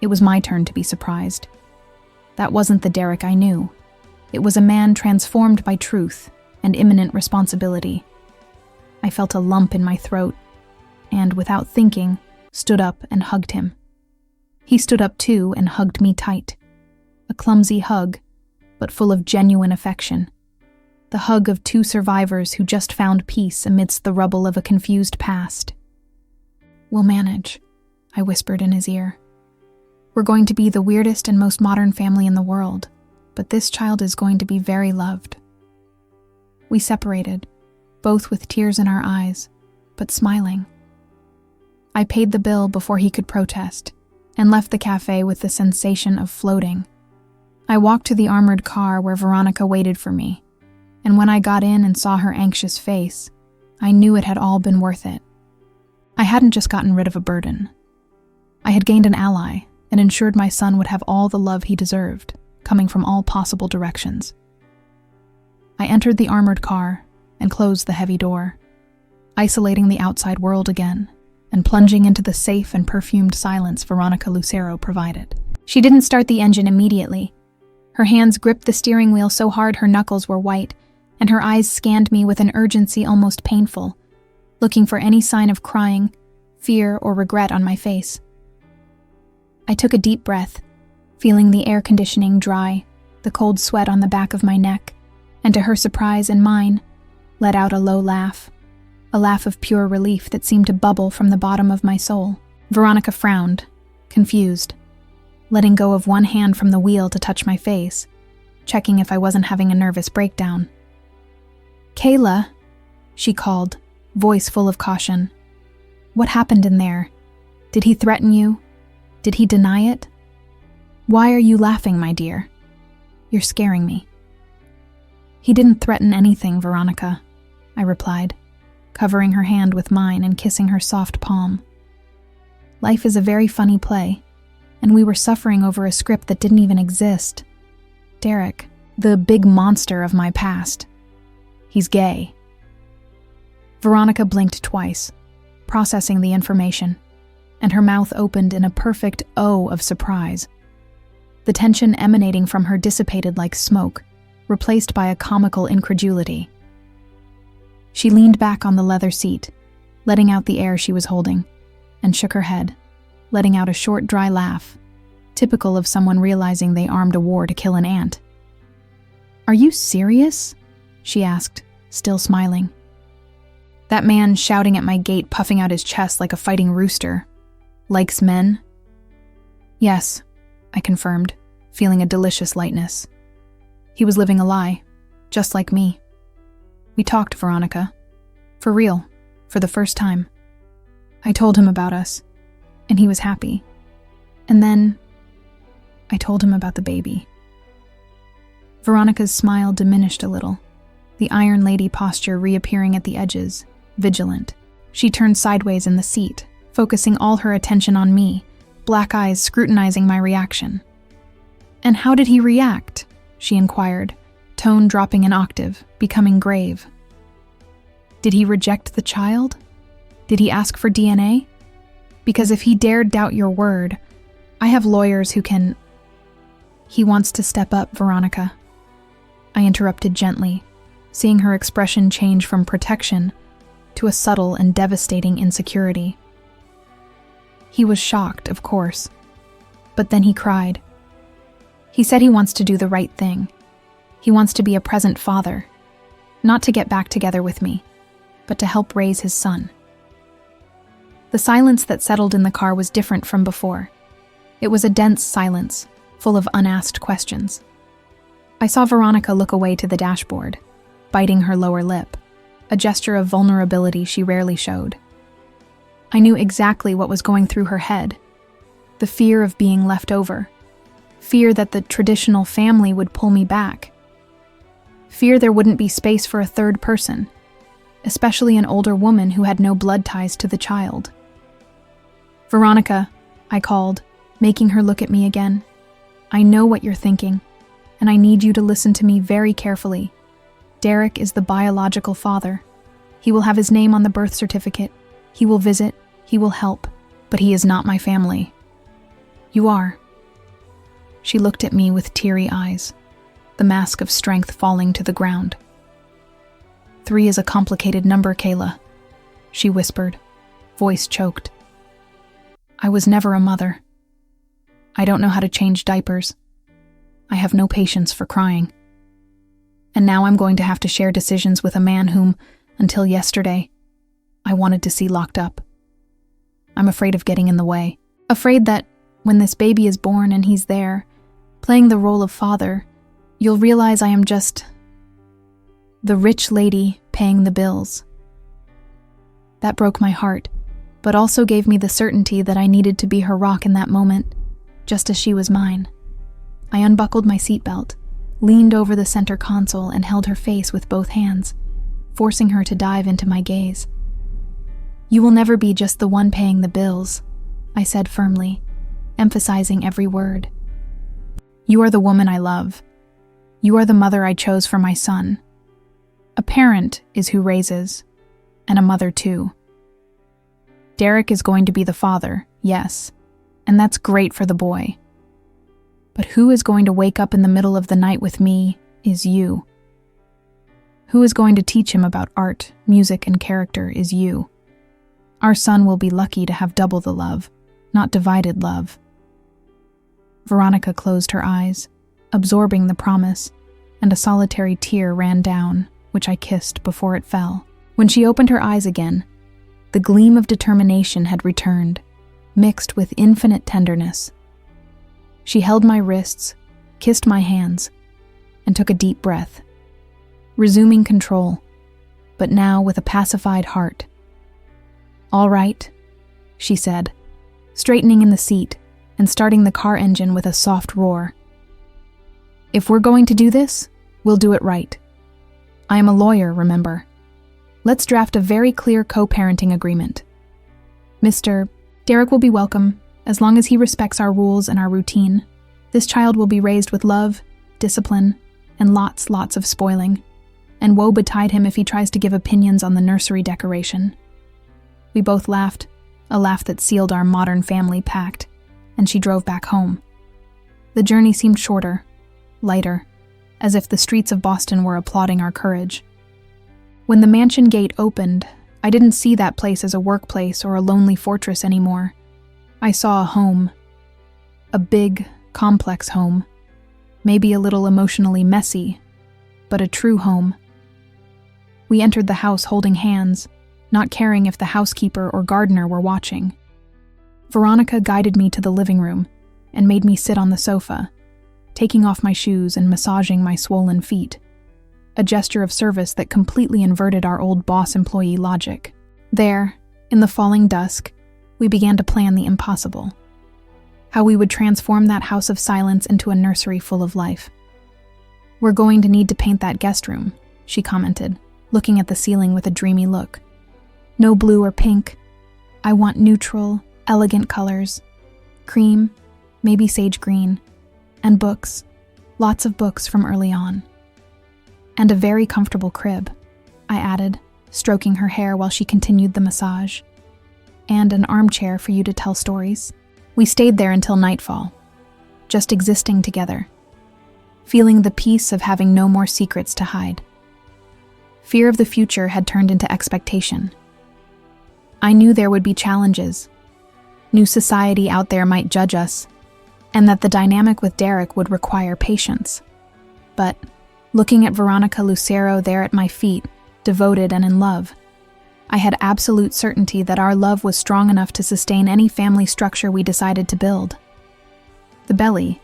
It was my turn to be surprised. That wasn't the Derek I knew. It was a man transformed by truth and imminent responsibility. I felt a lump in my throat, and without thinking, stood up and hugged him. He stood up too and hugged me tight. A clumsy hug, but full of genuine affection. The hug of two survivors who just found peace amidst the rubble of a confused past. "We'll manage," I whispered in his ear. "We're going to be the weirdest and most modern family in the world, but this child is going to be very loved." We separated, both with tears in our eyes, but smiling. I paid the bill before he could protest, and left the cafe with the sensation of floating. I walked to the armored car where Veronica waited for me, and when I got in and saw her anxious face, I knew it had all been worth it. I hadn't just gotten rid of a burden. I had gained an ally and ensured my son would have all the love he deserved, coming from all possible directions. I entered the armored car and closed the heavy door, isolating the outside world again and plunging into the safe and perfumed silence Veronica Lucero provided. She didn't start the engine immediately. Her hands gripped the steering wheel so hard her knuckles were white, and her eyes scanned me with an urgency almost painful, looking for any sign of crying, fear, or regret on my face. I took a deep breath, feeling the air conditioning dry, the cold sweat on the back of my neck, and to her surprise and mine, let out a low laugh, a laugh of pure relief that seemed to bubble from the bottom of my soul. Veronica frowned, confused, letting go of one hand from the wheel to touch my face, checking if I wasn't having a nervous breakdown. "Kayla," she called, voice full of caution. "What happened in there? Did he threaten you? Did he deny it? Why are you laughing, my dear? You're scaring me." "He didn't threaten anything, Veronica," I replied, covering her hand with mine and kissing her soft palm. "Life is a very funny play, and we were suffering over a script that didn't even exist. Derek, the big monster of my past, he's gay." Veronica blinked twice, processing the information, and her mouth opened in a perfect O of surprise. The tension emanating from her dissipated like smoke, replaced by a comical incredulity. She leaned back on the leather seat, letting out the air she was holding, and shook her head, letting out a short, dry laugh, typical of someone realizing they armed a war to kill an ant. "Are you serious?" she asked, still smiling. "That man shouting at my gate, puffing out his chest like a fighting rooster, likes men?" "Yes," I confirmed, feeling a delicious lightness. "He was living a lie, just like me. We talked, Veronica. For real, for the first time. I told him about us, and he was happy. And then I told him about the baby." Veronica's smile diminished a little, the Iron Lady posture reappearing at the edges, vigilant. She turned sideways in the seat, focusing all her attention on me, black eyes scrutinizing my reaction. "And how did he react?" she inquired, tone dropping an octave, becoming grave. "Did he reject the child? Did he ask for DNA? Because if he dared doubt your word, I have lawyers who can—" "He wants to step up, Veronica," I interrupted gently, seeing her expression change from protection to a subtle and devastating insecurity. He was shocked, of course, but then he cried. He said he wants to do the right thing. He wants to be a present father, not to get back together with me, but to help raise his son. The silence that settled in the car was different from before. It was a dense silence, full of unasked questions. I saw Veronica look away to the dashboard, biting her lower lip, a gesture of vulnerability she rarely showed. I knew exactly what was going through her head. The fear of being left over. Fear that the traditional family would pull me back. Fear there wouldn't be space for a third person, especially an older woman who had no blood ties to the child. "Veronica," I called, making her look at me again. "I know what you're thinking, and I need you to listen to me very carefully. Derek is the biological father. He will have his name on the birth certificate. He will visit, he will help, but he is not my family. You are." She looked at me with teary eyes, the mask of strength falling to the ground. 3 is a complicated number, Kayla, she whispered, voice choked. I was never a mother. I don't know how to change diapers. I have no patience for crying. And now I'm going to have to share decisions with a man whom, until yesterday, I wanted to see locked up. I'm afraid of getting in the way. Afraid that, when this baby is born and he's there, playing the role of father, you'll realize I am just the rich lady paying the bills. That broke my heart, but also gave me the certainty that I needed to be her rock in that moment, just as she was mine. I unbuckled my seatbelt, leaned over the center console, and held her face with both hands, forcing her to dive into my gaze. You will never be just the one paying the bills, I said firmly, emphasizing every word. You are the woman I love. You are the mother I chose for my son. A parent is who raises, and a mother too. Derek is going to be the father, yes, and that's great for the boy. But who is going to wake up in the middle of the night with me is you. Who is going to teach him about art, music, and character is you. Our son will be lucky to have double the love, not divided love. Veronica closed her eyes, absorbing the promise, and a solitary tear ran down, which I kissed before it fell. When she opened her eyes again, the gleam of determination had returned, mixed with infinite tenderness. She held my wrists, kissed my hands, and took a deep breath, resuming control, but now with a pacified heart. All right, she said, straightening in the seat and starting the car engine with a soft roar. If we're going to do this, we'll do it right. I am a lawyer, remember. Let's draft a very clear co-parenting agreement. Mr. Derek will be welcome, as long as he respects our rules and our routine. This child will be raised with love, discipline, and lots of spoiling. And woe betide him if he tries to give opinions on the nursery decoration. We both laughed, a laugh that sealed our modern family pact, and she drove back home. The journey seemed shorter, lighter, as if the streets of Boston were applauding our courage. When the mansion gate opened, I didn't see that place as a workplace or a lonely fortress anymore. I saw a home. A big, complex home. Maybe a little emotionally messy, but a true home. We entered the house holding hands, not caring if the housekeeper or gardener were watching. Veronica guided me to the living room and made me sit on the sofa, taking off my shoes and massaging my swollen feet, a gesture of service that completely inverted our old boss-employee logic. There, in the falling dusk, we began to plan the impossible. How we would transform that house of silence into a nursery full of life. We're going to need to paint that guest room, she commented, looking at the ceiling with a dreamy look. No blue or pink. I want neutral, elegant colors. Cream, maybe sage green. And books. Lots of books from early on. And a very comfortable crib, I added, stroking her hair while she continued the massage. And an armchair for you to tell stories. We stayed there until nightfall, just existing together, feeling the peace of having no more secrets to hide. Fear of the future had turned into expectation. I knew there would be challenges. New society out there might judge us, and that the dynamic with Derek would require patience. But looking at Veronica Lucero there at my feet, devoted and in love, I had absolute certainty that our love was strong enough to sustain any family structure we decided to build. The belly,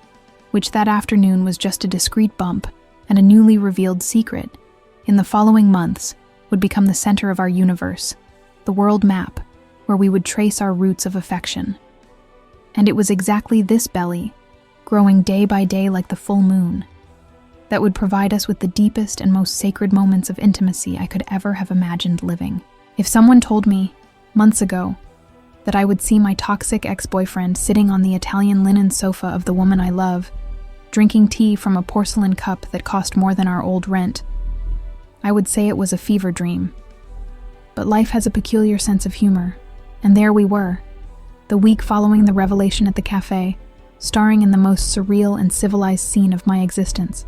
which that afternoon was just a discreet bump and a newly revealed secret, in the following months would become the center of our universe, the world map, where we would trace our roots of affection. And it was exactly this belly, growing day by day like the full moon, that would provide us with the deepest and most sacred moments of intimacy I could ever have imagined living. If someone told me, months ago, that I would see my toxic ex-boyfriend sitting on the Italian linen sofa of the woman I love, drinking tea from a porcelain cup that cost more than our old rent, I would say it was a fever dream. But life has a peculiar sense of humor, and there we were, the week following the revelation at the cafe, starring in the most surreal and civilized scene of my existence.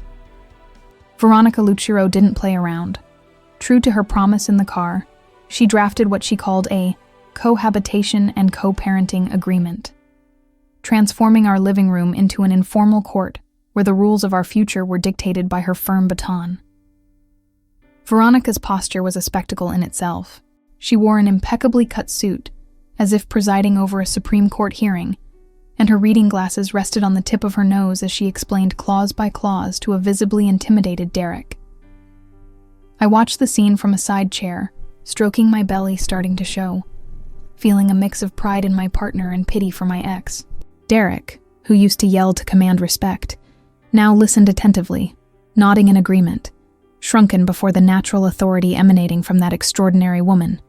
Veronica Lucero didn't play around. True to her promise in the car, She drafted what she called a cohabitation and co-parenting agreement, transforming our living room into an informal court where the rules of our future were dictated by her firm baton. Veronica's posture was a spectacle in itself. She wore an impeccably cut suit, as if presiding over a Supreme Court hearing, and her reading glasses rested on the tip of her nose as she explained clause by clause to a visibly intimidated Derek. I watched the scene from a side chair, stroking my belly starting to show, feeling a mix of pride in my partner and pity for my ex. Derek, who used to yell to command respect, now listened attentively, nodding in agreement, shrunken before the natural authority emanating from that extraordinary woman.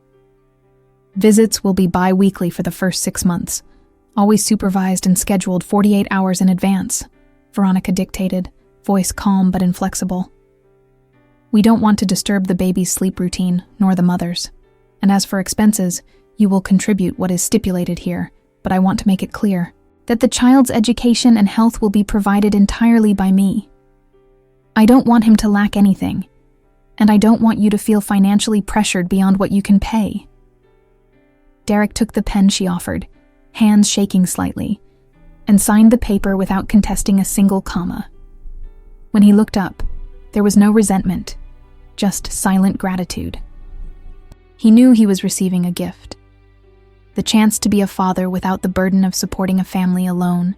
Visits will be bi-weekly for the first 6 months, always supervised and scheduled 48 hours in advance, Veronica dictated, voice calm but inflexible. We don't want to disturb the baby's sleep routine, nor the mother's. And as for expenses, you will contribute what is stipulated here, but I want to make it clear that the child's education and health will be provided entirely by me. I don't want him to lack anything, and I don't want you to feel financially pressured beyond what you can pay. Derek took the pen she offered, hands shaking slightly, and signed the paper without contesting a single comma. When he looked up, there was no resentment, just silent gratitude. He knew he was receiving a gift. The chance to be a father without the burden of supporting a family alone,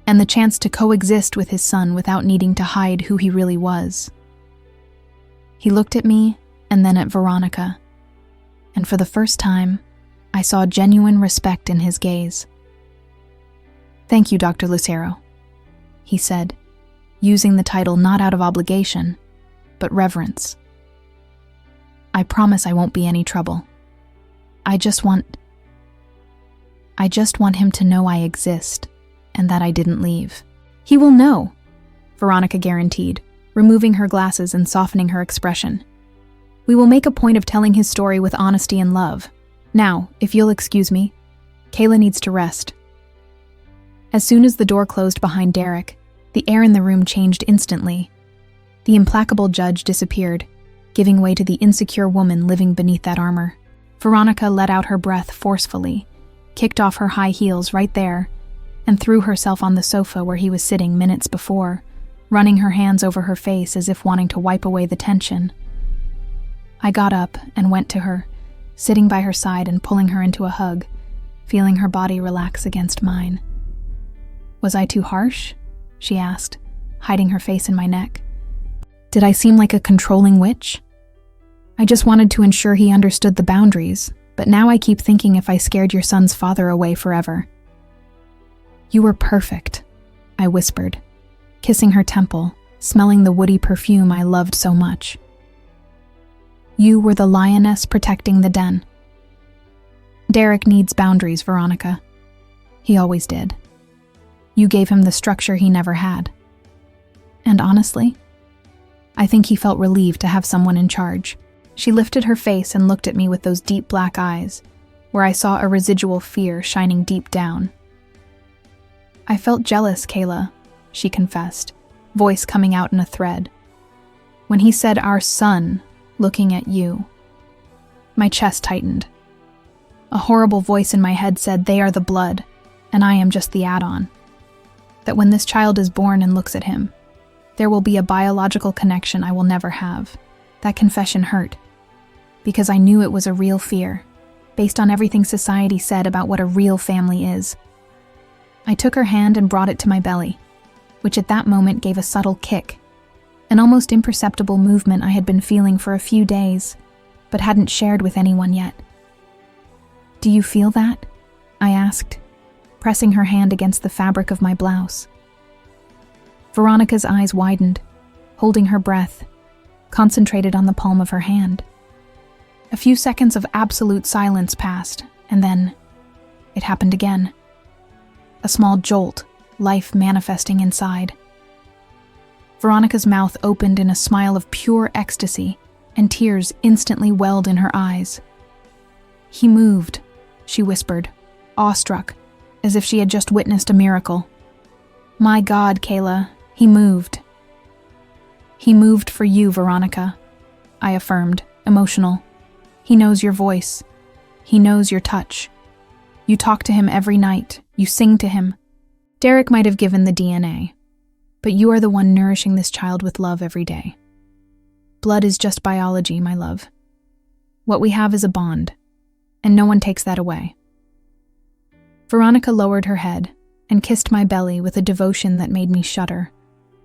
and the chance to coexist with his son without needing to hide who he really was. He looked at me and then at Veronica, and for the first time, I saw genuine respect in his gaze. "Thank you, Dr. Lucero," he said, using the title not out of obligation, but reverence. "I promise I won't be any trouble. I just want him to know I exist and that I didn't leave." "He will know," Veronica guaranteed, removing her glasses and softening her expression. "We will make a point of telling his story with honesty and love. Now, if you'll excuse me, Kayla needs to rest." As soon as the door closed behind Derek, the air in the room changed instantly. The implacable judge disappeared, giving way to the insecure woman living beneath that armor. Veronica let out her breath forcefully, kicked off her high heels right there, and threw herself on the sofa where he was sitting minutes before, running her hands over her face as if wanting to wipe away the tension. I got up and went to her, sitting by her side and pulling her into a hug, feeling her body relax against mine. "Was I too harsh?" she asked, hiding her face in my neck. "Did I seem like a controlling witch? I just wanted to ensure he understood the boundaries, but now I keep thinking if I scared your son's father away forever." "You were perfect," I whispered, kissing her temple, smelling the woody perfume I loved so much. "You were the lioness protecting the den." "Derek needs boundaries, Veronica. He always did. You gave him the structure he never had. And honestly, I think he felt relieved to have someone in charge." She lifted her face and looked at me with those deep black eyes, where I saw a residual fear shining deep down. "I felt jealous, Kayla," she confessed, voice coming out in a thread. "When he said our son, looking at you." My chest tightened. A horrible voice in my head said they are the blood, and I am just the add-on. That when this child is born and looks at him, there will be a biological connection I will never have. That confession hurt, because I knew it was a real fear, based on everything society said about what a real family is. I took her hand and brought it to my belly, which at that moment gave a subtle kick, an almost imperceptible movement I had been feeling for a few days, but hadn't shared with anyone yet. "Do you feel that?" I asked, pressing her hand against the fabric of my blouse. Veronica's eyes widened, holding her breath, concentrated on the palm of her hand. A few seconds of absolute silence passed, and then it happened again. A small jolt, life manifesting inside. Veronica's mouth opened in a smile of pure ecstasy, and tears instantly welled in her eyes. "He moved," she whispered, awestruck, as if she had just witnessed a miracle. "My God, Kayla, he moved." "He moved for you, Veronica," I affirmed, emotional. He knows your voice. He knows your touch. You talk to him every night. You sing to him. Derek might have given the DNA, but you are the one nourishing this child with love every day. Blood is just biology, my love. What we have is a bond, and no one takes that away. Veronica lowered her head and kissed my belly with a devotion that made me shudder,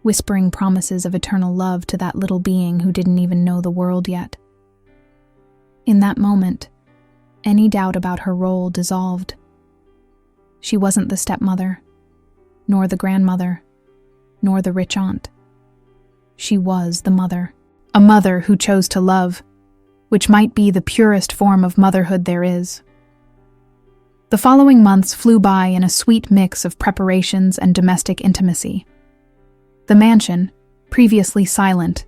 whispering promises of eternal love to that little being who didn't even know the world yet. In that moment, any doubt about her role dissolved. She wasn't the stepmother, nor the grandmother, nor the rich aunt. She was the mother, a mother who chose to love, which might be the purest form of motherhood there is. The following months flew by in a sweet mix of preparations and domestic intimacy. The mansion, previously silent,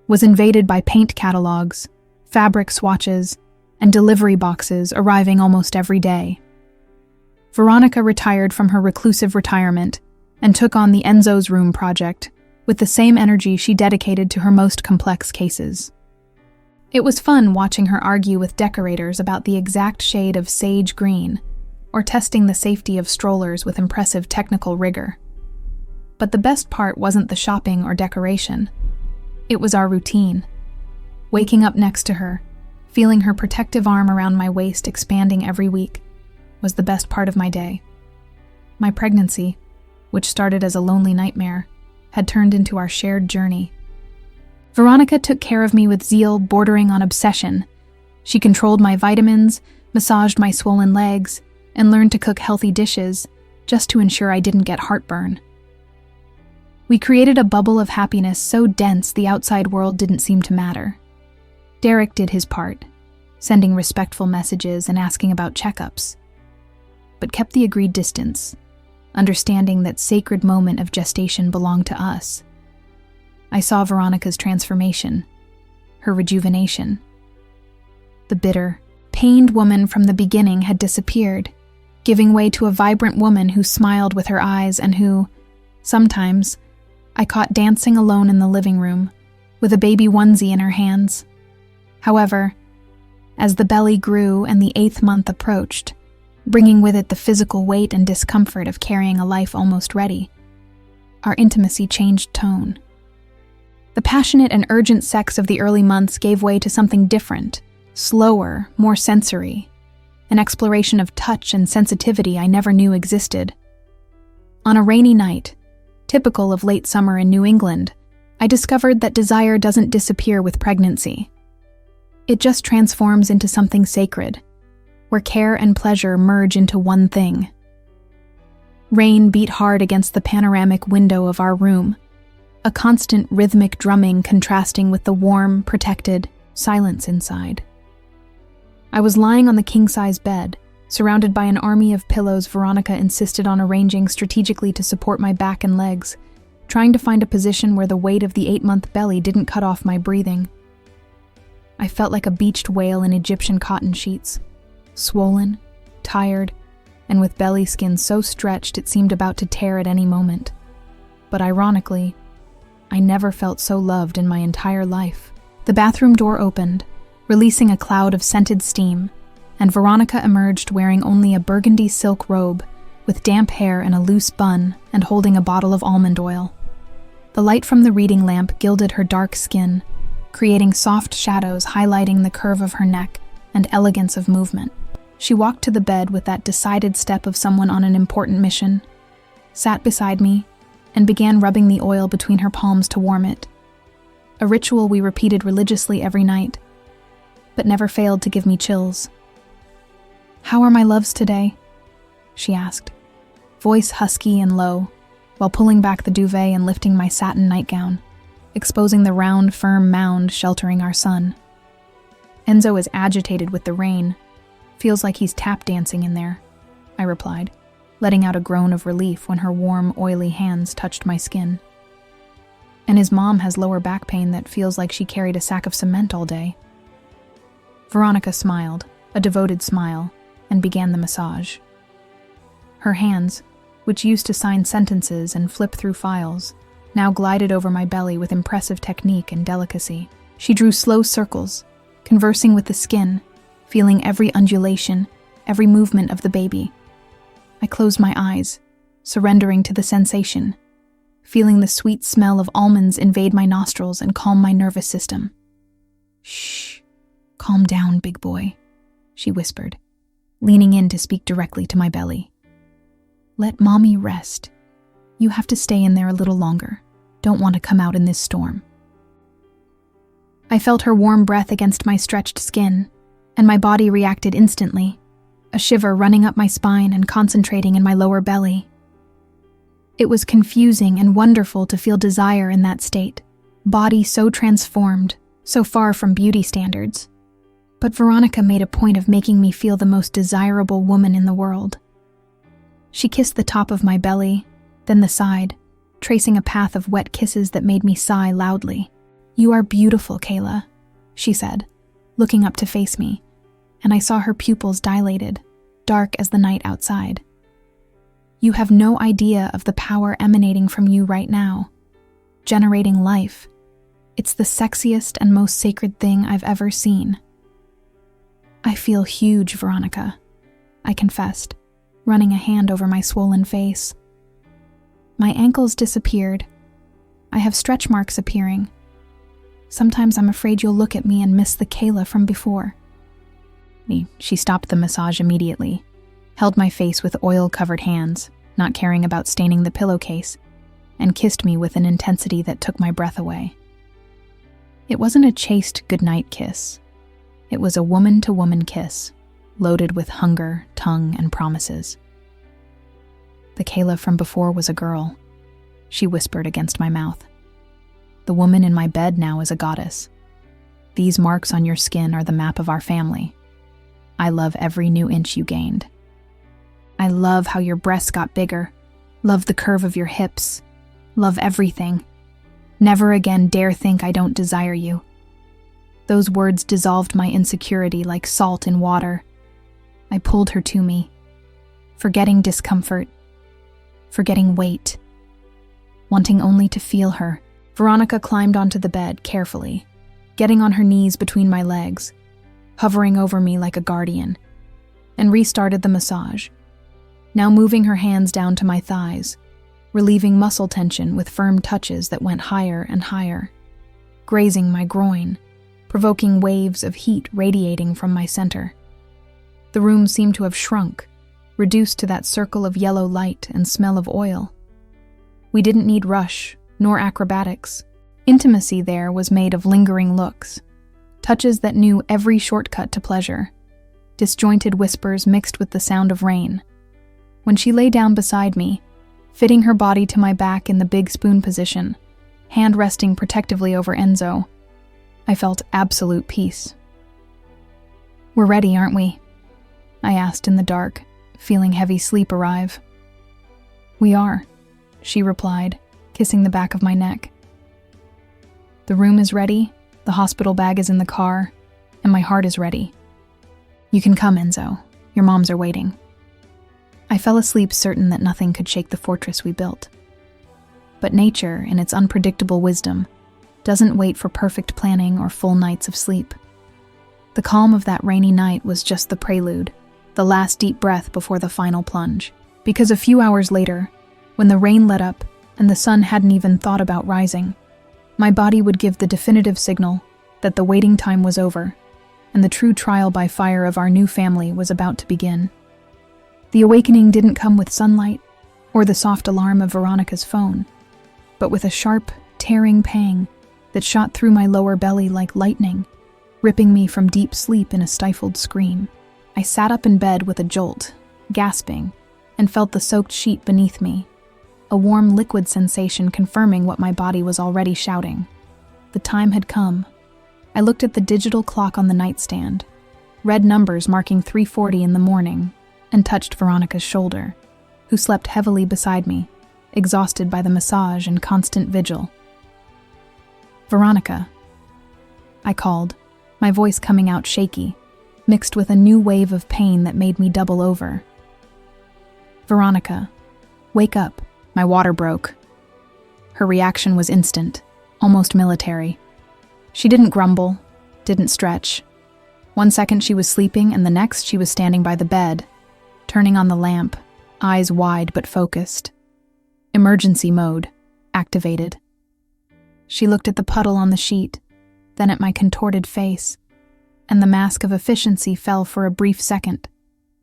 was invaded by paint catalogs, fabric swatches, and delivery boxes arriving almost every day. Veronica retired from her reclusive retirement and took on the Enzo's Room project with the same energy she dedicated to her most complex cases. It was fun watching her argue with decorators about the exact shade of sage green, or testing the safety of strollers with impressive technical rigor. But the best part wasn't the shopping or decoration. It was our routine. Waking up next to her, feeling her protective arm around my waist expanding every week, was the best part of my day. My pregnancy, which started as a lonely nightmare, had turned into our shared journey. Veronica took care of me with zeal bordering on obsession. She controlled my vitamins, massaged my swollen legs, and learned to cook healthy dishes just to ensure I didn't get heartburn. We created a bubble of happiness so dense the outside world didn't seem to matter. Derek did his part, sending respectful messages and asking about checkups, but kept the agreed distance, understanding that sacred moment of gestation belonged to us. I saw Veronica's transformation, her rejuvenation. The bitter, pained woman from the beginning had disappeared, giving way to a vibrant woman who smiled with her eyes and who, sometimes, I caught dancing alone in the living room, with a baby onesie in her hands. However, as the belly grew and the 8th month approached, bringing with it the physical weight and discomfort of carrying a life almost ready, our intimacy changed tone. The passionate and urgent sex of the early months gave way to something different, slower, more sensory, an exploration of touch and sensitivity I never knew existed. On a rainy night, typical of late summer in New England, I discovered that desire doesn't disappear with pregnancy. It just transforms into something sacred, where care and pleasure merge into one thing. Rain beat hard against the panoramic window of our room, a constant rhythmic drumming contrasting with the warm, protected silence inside. I was lying on the king-size bed, surrounded by an army of pillows Veronica insisted on arranging strategically to support my back and legs, trying to find a position where the weight of the 8-month belly didn't cut off my breathing. I felt like a beached whale in Egyptian cotton sheets, swollen, tired, and with belly skin so stretched it seemed about to tear at any moment. But ironically, I never felt so loved in my entire life. The bathroom door opened, releasing a cloud of scented steam, and Veronica emerged wearing only a burgundy silk robe, with damp hair and a loose bun, and holding a bottle of almond oil. The light from the reading lamp gilded her dark skin, creating soft shadows highlighting the curve of her neck and elegance of movement. She walked to the bed with that decided step of someone on an important mission, sat beside me, and began rubbing the oil between her palms to warm it, a ritual we repeated religiously every night, but never failed to give me chills. "How are my loves today?" she asked, voice husky and low, while pulling back the duvet and lifting my satin nightgown, exposing the round, firm mound sheltering our son. "Enzo is agitated with the rain. Feels like he's tap dancing in there," I replied, letting out a groan of relief when her warm, oily hands touched my skin. "And his mom has lower back pain that feels like she carried a sack of cement all day." Veronica smiled, a devoted smile, and began the massage. Her hands, which used to sign sentences and flip through files, now glided over my belly with impressive technique and delicacy. She drew slow circles, conversing with the skin, feeling every undulation, every movement of the baby. I closed my eyes, surrendering to the sensation, feeling the sweet smell of almonds invade my nostrils and calm my nervous system. "Shh, calm down, big boy," she whispered, leaning in to speak directly to my belly. "Let mommy rest. You have to stay in there a little longer. Don't want to come out in this storm." I felt her warm breath against my stretched skin, and my body reacted instantly, a shiver running up my spine and concentrating in my lower belly. It was confusing and wonderful to feel desire in that state, body so transformed, so far from beauty standards. But Veronica made a point of making me feel the most desirable woman in the world. She kissed the top of my belly, then the side, tracing a path of wet kisses that made me sigh loudly. "You are beautiful, Kayla," she said, looking up to face me, and I saw her pupils dilated, dark as the night outside. "You have no idea of the power emanating from you right now, generating life. It's the sexiest and most sacred thing I've ever seen." "I feel huge, Veronica," I confessed, running a hand over my swollen face. "My ankles disappeared. I have stretch marks appearing. Sometimes I'm afraid you'll look at me and miss the Kayla from before." She stopped the massage immediately, held my face with oil-covered hands, not caring about staining the pillowcase, and kissed me with an intensity that took my breath away. It wasn't a chaste goodnight kiss. It was a woman-to-woman kiss, loaded with hunger, tongue, and promises. "The Kayla from before was a girl," she whispered against my mouth. "The woman in my bed now is a goddess. These marks on your skin are the map of our family. I love every new inch you gained. I love how your breasts got bigger, love the curve of your hips, love everything. Never again dare think I don't desire you." Those words dissolved my insecurity like salt in water. I pulled her to me, forgetting discomfort, forgetting weight, wanting only to feel her. Veronica climbed onto the bed carefully, getting on her knees between my legs, hovering over me like a guardian, and restarted the massage, now moving her hands down to my thighs, relieving muscle tension with firm touches that went higher and higher, grazing my groin, provoking waves of heat radiating from my center. The room seemed to have shrunk, reduced to that circle of yellow light and smell of oil. We didn't need rush, nor acrobatics. Intimacy there was made of lingering looks, touches that knew every shortcut to pleasure, disjointed whispers mixed with the sound of rain. When she lay down beside me, fitting her body to my back in the big spoon position, hand resting protectively over Enzo, I felt absolute peace. "We're ready, aren't we?" I asked in the dark, feeling heavy sleep arrive. "We are," she replied, kissing the back of my neck. "The room is ready, the hospital bag is in the car, and my heart is ready. You can come, Enzo. Your moms are waiting." I fell asleep certain that nothing could shake the fortress we built. But nature, in its unpredictable wisdom, doesn't wait for perfect planning or full nights of sleep. The calm of that rainy night was just the prelude, the last deep breath before the final plunge. Because a few hours later, when the rain let up and the sun hadn't even thought about rising, my body would give the definitive signal that the waiting time was over and the true trial by fire of our new family was about to begin. The awakening didn't come with sunlight or the soft alarm of Veronica's phone, but with a sharp, tearing pang that shot through my lower belly like lightning, ripping me from deep sleep in a stifled scream. I sat up in bed with a jolt, gasping, and felt the soaked sheet beneath me, a warm liquid sensation confirming what my body was already shouting. The time had come. I looked at the digital clock on the nightstand, red numbers marking 3:40 in the morning, and touched Veronica's shoulder, who slept heavily beside me, exhausted by the massage and constant vigil. "Veronica," I called, my voice coming out shaky, mixed with a new wave of pain that made me double over. "Veronica, wake up. My water broke." Her reaction was instant, almost military. She didn't grumble, didn't stretch. One second she was sleeping, and the next she was standing by the bed, turning on the lamp, eyes wide but focused. Emergency mode activated. She looked at the puddle on the sheet, then at my contorted face, and the mask of efficiency fell for a brief second,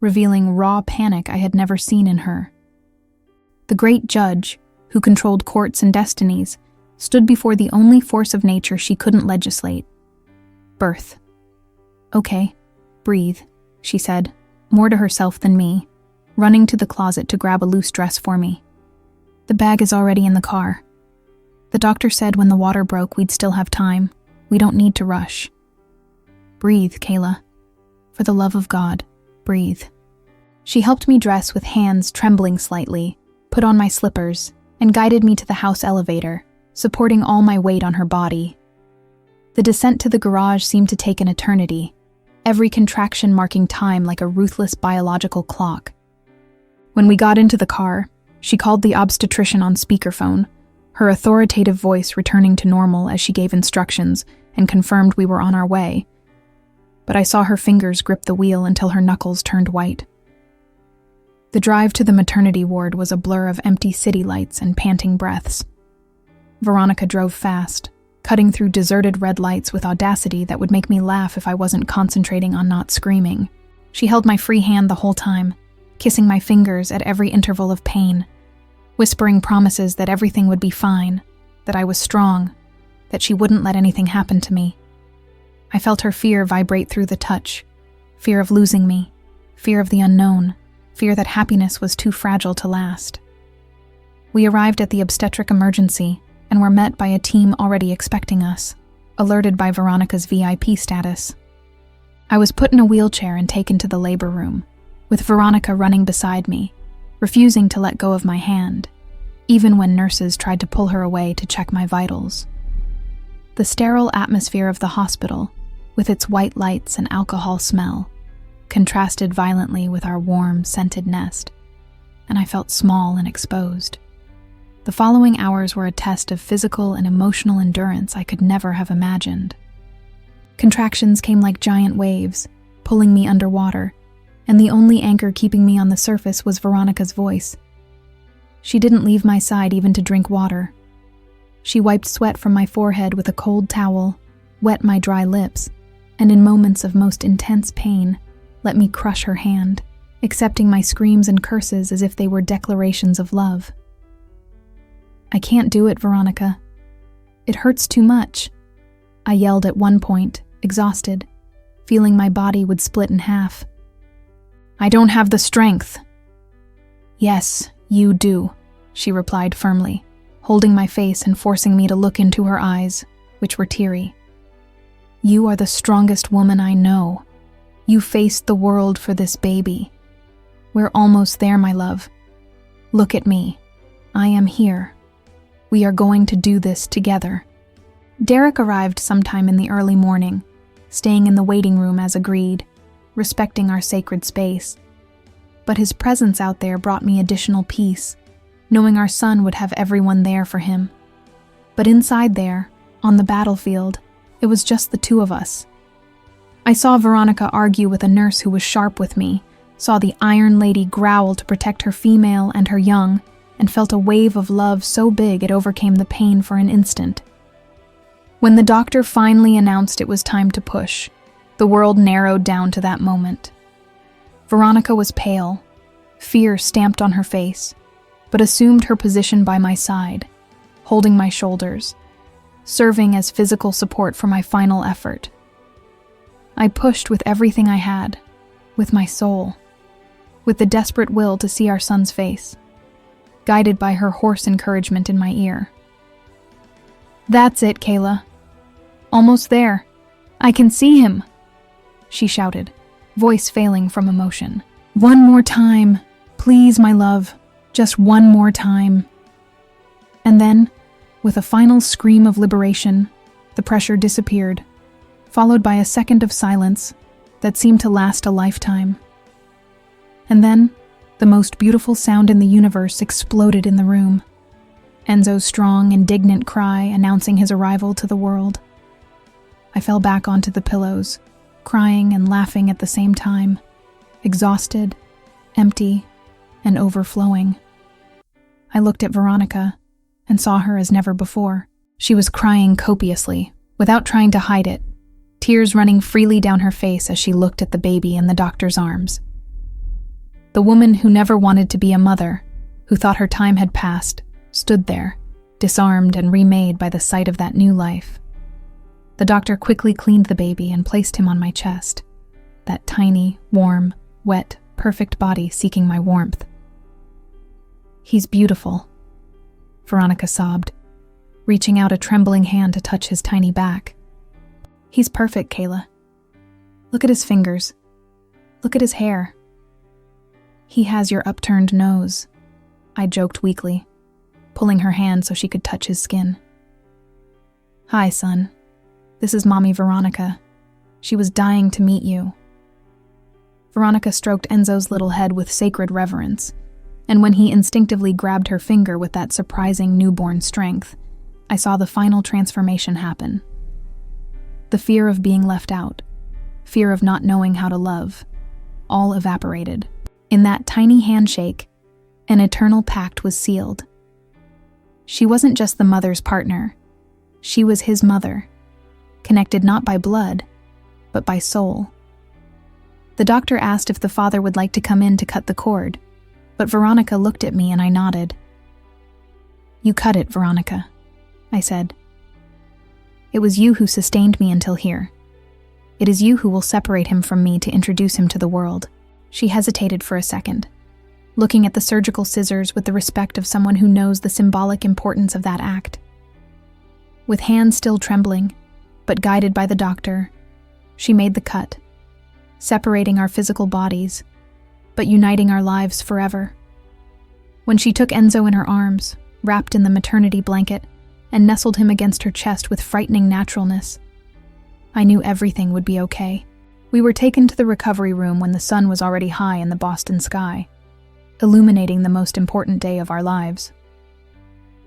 revealing raw panic I had never seen in her. The great judge, who controlled courts and destinies, stood before the only force of nature she couldn't legislate: birth. "Okay, breathe," she said, more to herself than me, running to the closet to grab a loose dress for me. "The bag is already in the car. The doctor said when the water broke we'd still have time. We don't need to rush. Breathe, Kayla. For the love of God, breathe." She helped me dress with hands trembling slightly, put on my slippers, and guided me to the house elevator, supporting all my weight on her body. The descent to the garage seemed to take an eternity, every contraction marking time like a ruthless biological clock. When we got into the car, she called the obstetrician on speakerphone, her authoritative voice returning to normal as she gave instructions and confirmed we were on our way. But I saw her fingers grip the wheel until her knuckles turned white. The drive to the maternity ward was a blur of empty city lights and panting breaths. Veronica drove fast, cutting through deserted red lights with audacity that would make me laugh if I wasn't concentrating on not screaming. She held my free hand the whole time, kissing my fingers at every interval of pain, whispering promises that everything would be fine, that I was strong, that she wouldn't let anything happen to me. I felt her fear vibrate through the touch, fear of losing me, fear of the unknown, fear that happiness was too fragile to last. We arrived at the obstetric emergency and were met by a team already expecting us, alerted by Veronica's VIP status. I was put in a wheelchair and taken to the labor room, with Veronica running beside me, refusing to let go of my hand, even when nurses tried to pull her away to check my vitals. The sterile atmosphere of the hospital, with its white lights and alcohol smell, contrasted violently with our warm, scented nest, and I felt small and exposed. The following hours were a test of physical and emotional endurance I could never have imagined. Contractions came like giant waves, pulling me underwater, and the only anchor keeping me on the surface was Veronica's voice. She didn't leave my side even to drink water. She wiped sweat from my forehead with a cold towel, wet my dry lips, and in moments of most intense pain, let me crush her hand, accepting my screams and curses as if they were declarations of love. "I can't do it, Veronica. It hurts too much," I yelled at one point, exhausted, feeling my body would split in half. "I don't have the strength." "Yes, you do," she replied firmly, holding my face and forcing me to look into her eyes, which were teary. "You are the strongest woman I know. You faced the world for this baby. We're almost there, my love. Look at me. I am here. We are going to do this together." Derek arrived sometime in the early morning, staying in the waiting room as agreed, respecting our sacred space. But his presence out there brought me additional peace, knowing our son would have everyone there for him. But inside there, on the battlefield, it was just the two of us. I saw Veronica argue with a nurse who was sharp with me, saw the Iron Lady growl to protect her female and her young, and felt a wave of love so big it overcame the pain for an instant. When the doctor finally announced it was time to push, the world narrowed down to that moment. Veronica was pale, fear stamped on her face, but assumed her position by my side, holding my shoulders, serving as physical support for my final effort. I pushed with everything I had, with my soul, with the desperate will to see our son's face, guided by her hoarse encouragement in my ear. "That's it, Kayla. Almost there. I can see him," she shouted, voice failing from emotion. "One more time. Please, my love. Just one more time." And then, with a final scream of liberation, the pressure disappeared, followed by a second of silence that seemed to last a lifetime. And then, the most beautiful sound in the universe exploded in the room. Enzo's strong, indignant cry announcing his arrival to the world. I fell back onto the pillows, crying and laughing at the same time, exhausted, empty, and overflowing. I looked at Veronica and saw her as never before. She was crying copiously, without trying to hide it, tears running freely down her face as she looked at the baby in the doctor's arms. The woman who never wanted to be a mother, who thought her time had passed, stood there, disarmed and remade by the sight of that new life. The doctor quickly cleaned the baby and placed him on my chest, that tiny, warm, wet, perfect body seeking my warmth. "He's beautiful," Veronica sobbed, reaching out a trembling hand to touch his tiny back. "He's perfect, Kayla. Look at his fingers. Look at his hair. He has your upturned nose," I joked weakly, pulling her hand so she could touch his skin. "Hi, son. This is Mommy Veronica. She was dying to meet you." Veronica stroked Enzo's little head with sacred reverence, and when he instinctively grabbed her finger with that surprising newborn strength, I saw the final transformation happen. The fear of being left out, fear of not knowing how to love, all evaporated. In that tiny handshake, an eternal pact was sealed. She wasn't just the mother's partner. She was his mother, connected not by blood, but by soul. The doctor asked if the father would like to come in to cut the cord, but Veronica looked at me and I nodded. "You cut it, Veronica," I said. "It was you who sustained me until here. It is you who will separate him from me to introduce him to the world." She hesitated for a second, looking at the surgical scissors with the respect of someone who knows the symbolic importance of that act. With hands still trembling, but guided by the doctor, she made the cut, separating our physical bodies, but uniting our lives forever. When she took Enzo in her arms, wrapped in the maternity blanket, and nestled him against her chest with frightening naturalness, I knew everything would be okay. We were taken to the recovery room when the sun was already high in the Boston sky, illuminating the most important day of our lives.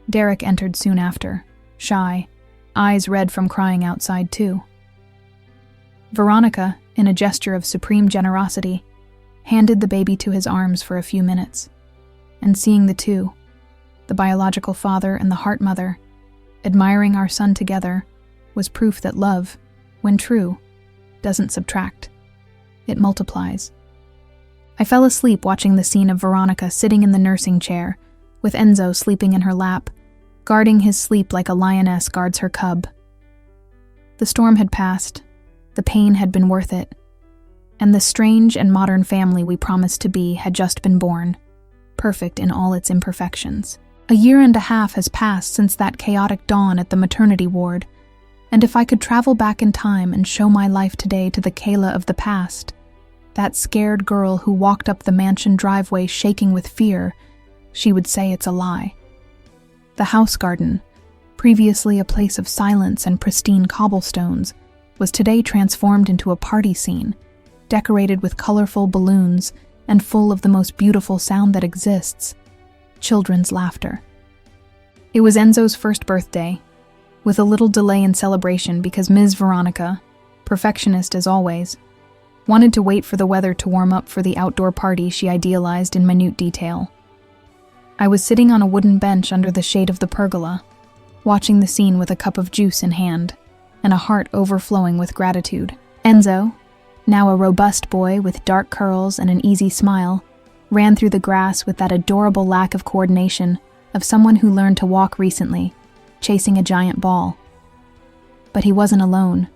Derek entered soon after, shy, eyes red from crying outside too. Veronica, in a gesture of supreme generosity, handed the baby to his arms for a few minutes, and seeing the two, the biological father and the heart mother, admiring our son together, was proof that love, when true, doesn't subtract. It multiplies. I fell asleep watching the scene of Veronica sitting in the nursing chair, with Enzo sleeping in her lap, guarding his sleep like a lioness guards her cub. The storm had passed, the pain had been worth it, and the strange and modern family we promised to be had just been born, perfect in all its imperfections. A year and a half has passed since that chaotic dawn at the maternity ward, and if I could travel back in time and show my life today to the Kayla of the past, that scared girl who walked up the mansion driveway shaking with fear, she would say it's a lie. The house garden, previously a place of silence and pristine cobblestones, was today transformed into a party scene, decorated with colorful balloons and full of the most beautiful sound that exists, children's laughter. It was Enzo's first birthday, with a little delay in celebration because Ms. Veronica, perfectionist as always, wanted to wait for the weather to warm up for the outdoor party she idealized in minute detail. I was sitting on a wooden bench under the shade of the pergola, watching the scene with a cup of juice in hand, and a heart overflowing with gratitude. Enzo, now a robust boy with dark curls and an easy smile, ran through the grass with that adorable lack of coordination of someone who learned to walk recently, chasing a giant ball. But he wasn't alone.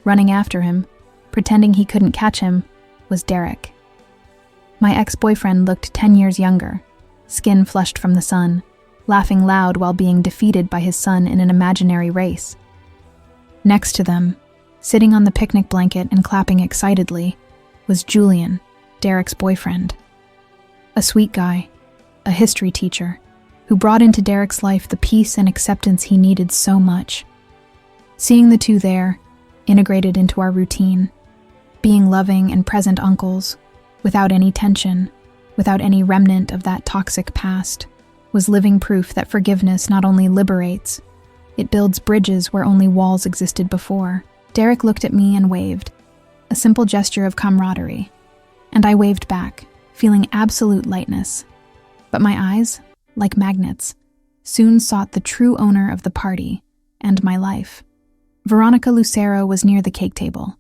Running after him, pretending he couldn't catch him, was Derek. My ex-boyfriend looked 10 years younger, skin flushed from the sun, laughing loud while being defeated by his son in an imaginary race. Next to them, sitting on the picnic blanket and clapping excitedly, was Julian, Derek's boyfriend. A sweet guy, a history teacher, who brought into Derek's life the peace and acceptance he needed so much. Seeing the two there, integrated into our routine, being loving and present uncles, without any tension, without any remnant of that toxic past, was living proof that forgiveness not only liberates, it builds bridges where only walls existed before. Derek looked at me and waved, a simple gesture of camaraderie, and I waved back, feeling absolute lightness. But my eyes, like magnets, soon sought the true owner of the party and my life. Veronica Lucero was near the cake table,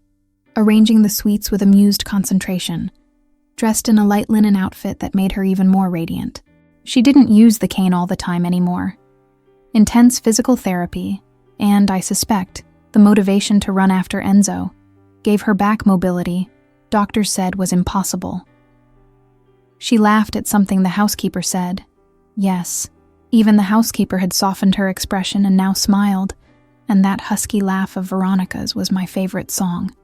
arranging the sweets with amused concentration, dressed in a light linen outfit that made her even more radiant. She didn't use the cane all the time anymore. Intense physical therapy, and, I suspect, the motivation to run after Enzo, gave her back mobility doctors said was impossible. She laughed at something the housekeeper said. Yes, even the housekeeper had softened her expression and now smiled, and that husky laugh of Veronica's was my favorite song.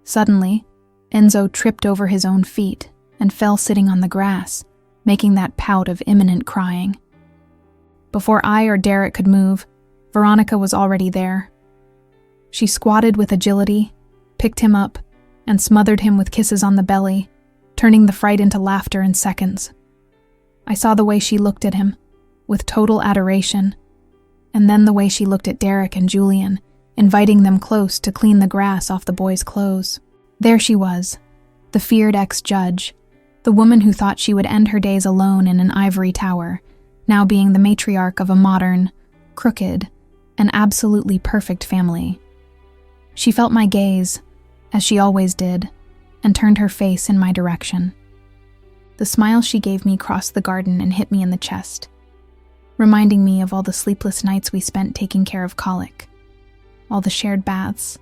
Suddenly, Enzo tripped over his own feet and fell sitting on the grass, making that pout of imminent crying. Before I or Derek could move, Veronica was already there. She squatted with agility, picked him up, and smothered him with kisses on the belly, turning the fright into laughter in seconds. I saw the way she looked at him, with total adoration, and then the way she looked at Derek and Julian, inviting them close to clean the grass off the boys' clothes. There she was, the feared ex-judge, the woman who thought she would end her days alone in an ivory tower, now being the matriarch of a modern, crooked, and absolutely perfect family. She felt my gaze, as she always did, and turned her face in my direction. The smile she gave me crossed the garden and hit me in the chest, reminding me of all the sleepless nights we spent taking care of colic, all the shared baths,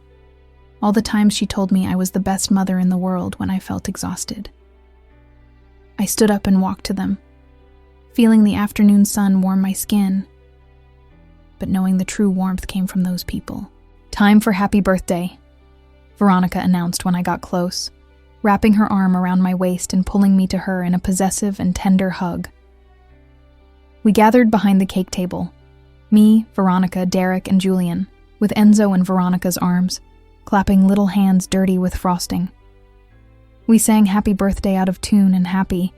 all the times she told me I was the best mother in the world when I felt exhausted. I stood up and walked to them, feeling the afternoon sun warm my skin, but knowing the true warmth came from those people. "Time for happy birthday," Veronica announced when I got close, wrapping her arm around my waist and pulling me to her in a possessive and tender hug. We gathered behind the cake table, me, Veronica, Derek, and Julian, with Enzo in Veronica's arms, clapping little hands dirty with frosting. We sang happy birthday out of tune and happy,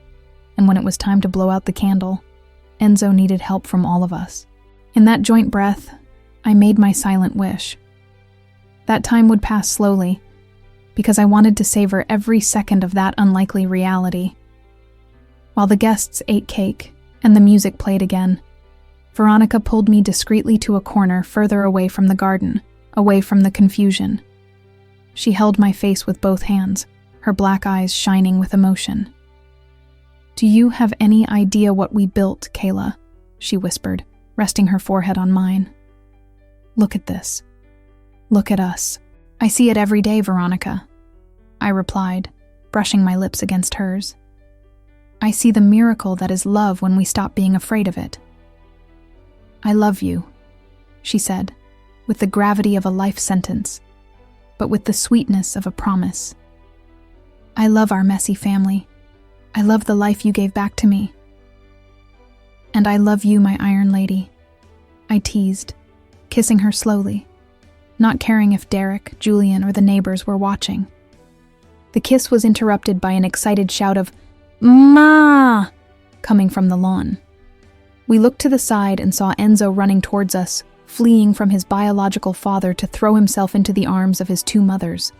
and when it was time to blow out the candle, Enzo needed help from all of us. In that joint breath, I made my silent wish. That time would pass slowly, because I wanted to savor every second of that unlikely reality. While the guests ate cake and the music played again, Veronica pulled me discreetly to a corner further away from the garden, away from the confusion. She held my face with both hands, her black eyes shining with emotion. "Do you have any idea what we built, Kayla?" she whispered, resting her forehead on mine. "Look at this. Look at us." "I see it every day, Veronica," I replied, brushing my lips against hers. "I see the miracle that is love when we stop being afraid of it." "I love you," she said, with the gravity of a life sentence, but with the sweetness of a promise. "I love our messy family. I love the life you gave back to me. And I love you, my Iron Lady," I teased, kissing her slowly, not caring if Derek, Julian, or the neighbors were watching. The kiss was interrupted by an excited shout of, "Ma!" coming from the lawn. We looked to the side and saw Enzo running towards us, fleeing from his biological father to throw himself into the arms of his two mothers.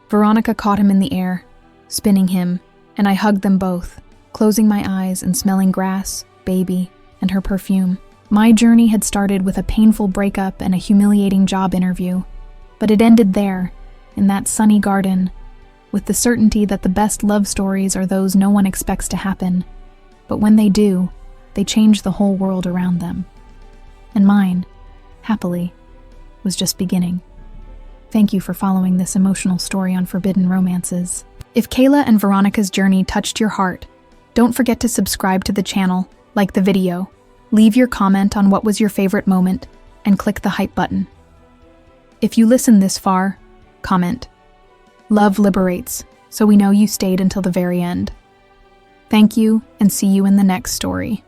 Veronica caught him in the air, spinning him, and I hugged them both, closing my eyes and smelling grass, baby, and her perfume. My journey had started with a painful breakup and a humiliating job interview, but it ended there, in that sunny garden, with the certainty that the best love stories are those no one expects to happen, but when they do, they change the whole world around them. And mine, happily, was just beginning. Thank you for following this emotional story on Forbidden Romances. If Kayla and Veronica's journey touched your heart, don't forget to subscribe to the channel, like the video, leave your comment on what was your favorite moment, and click the hype button. If you listened this far, comment. Love liberates, so we know you stayed until the very end. Thank you, and see you in the next story.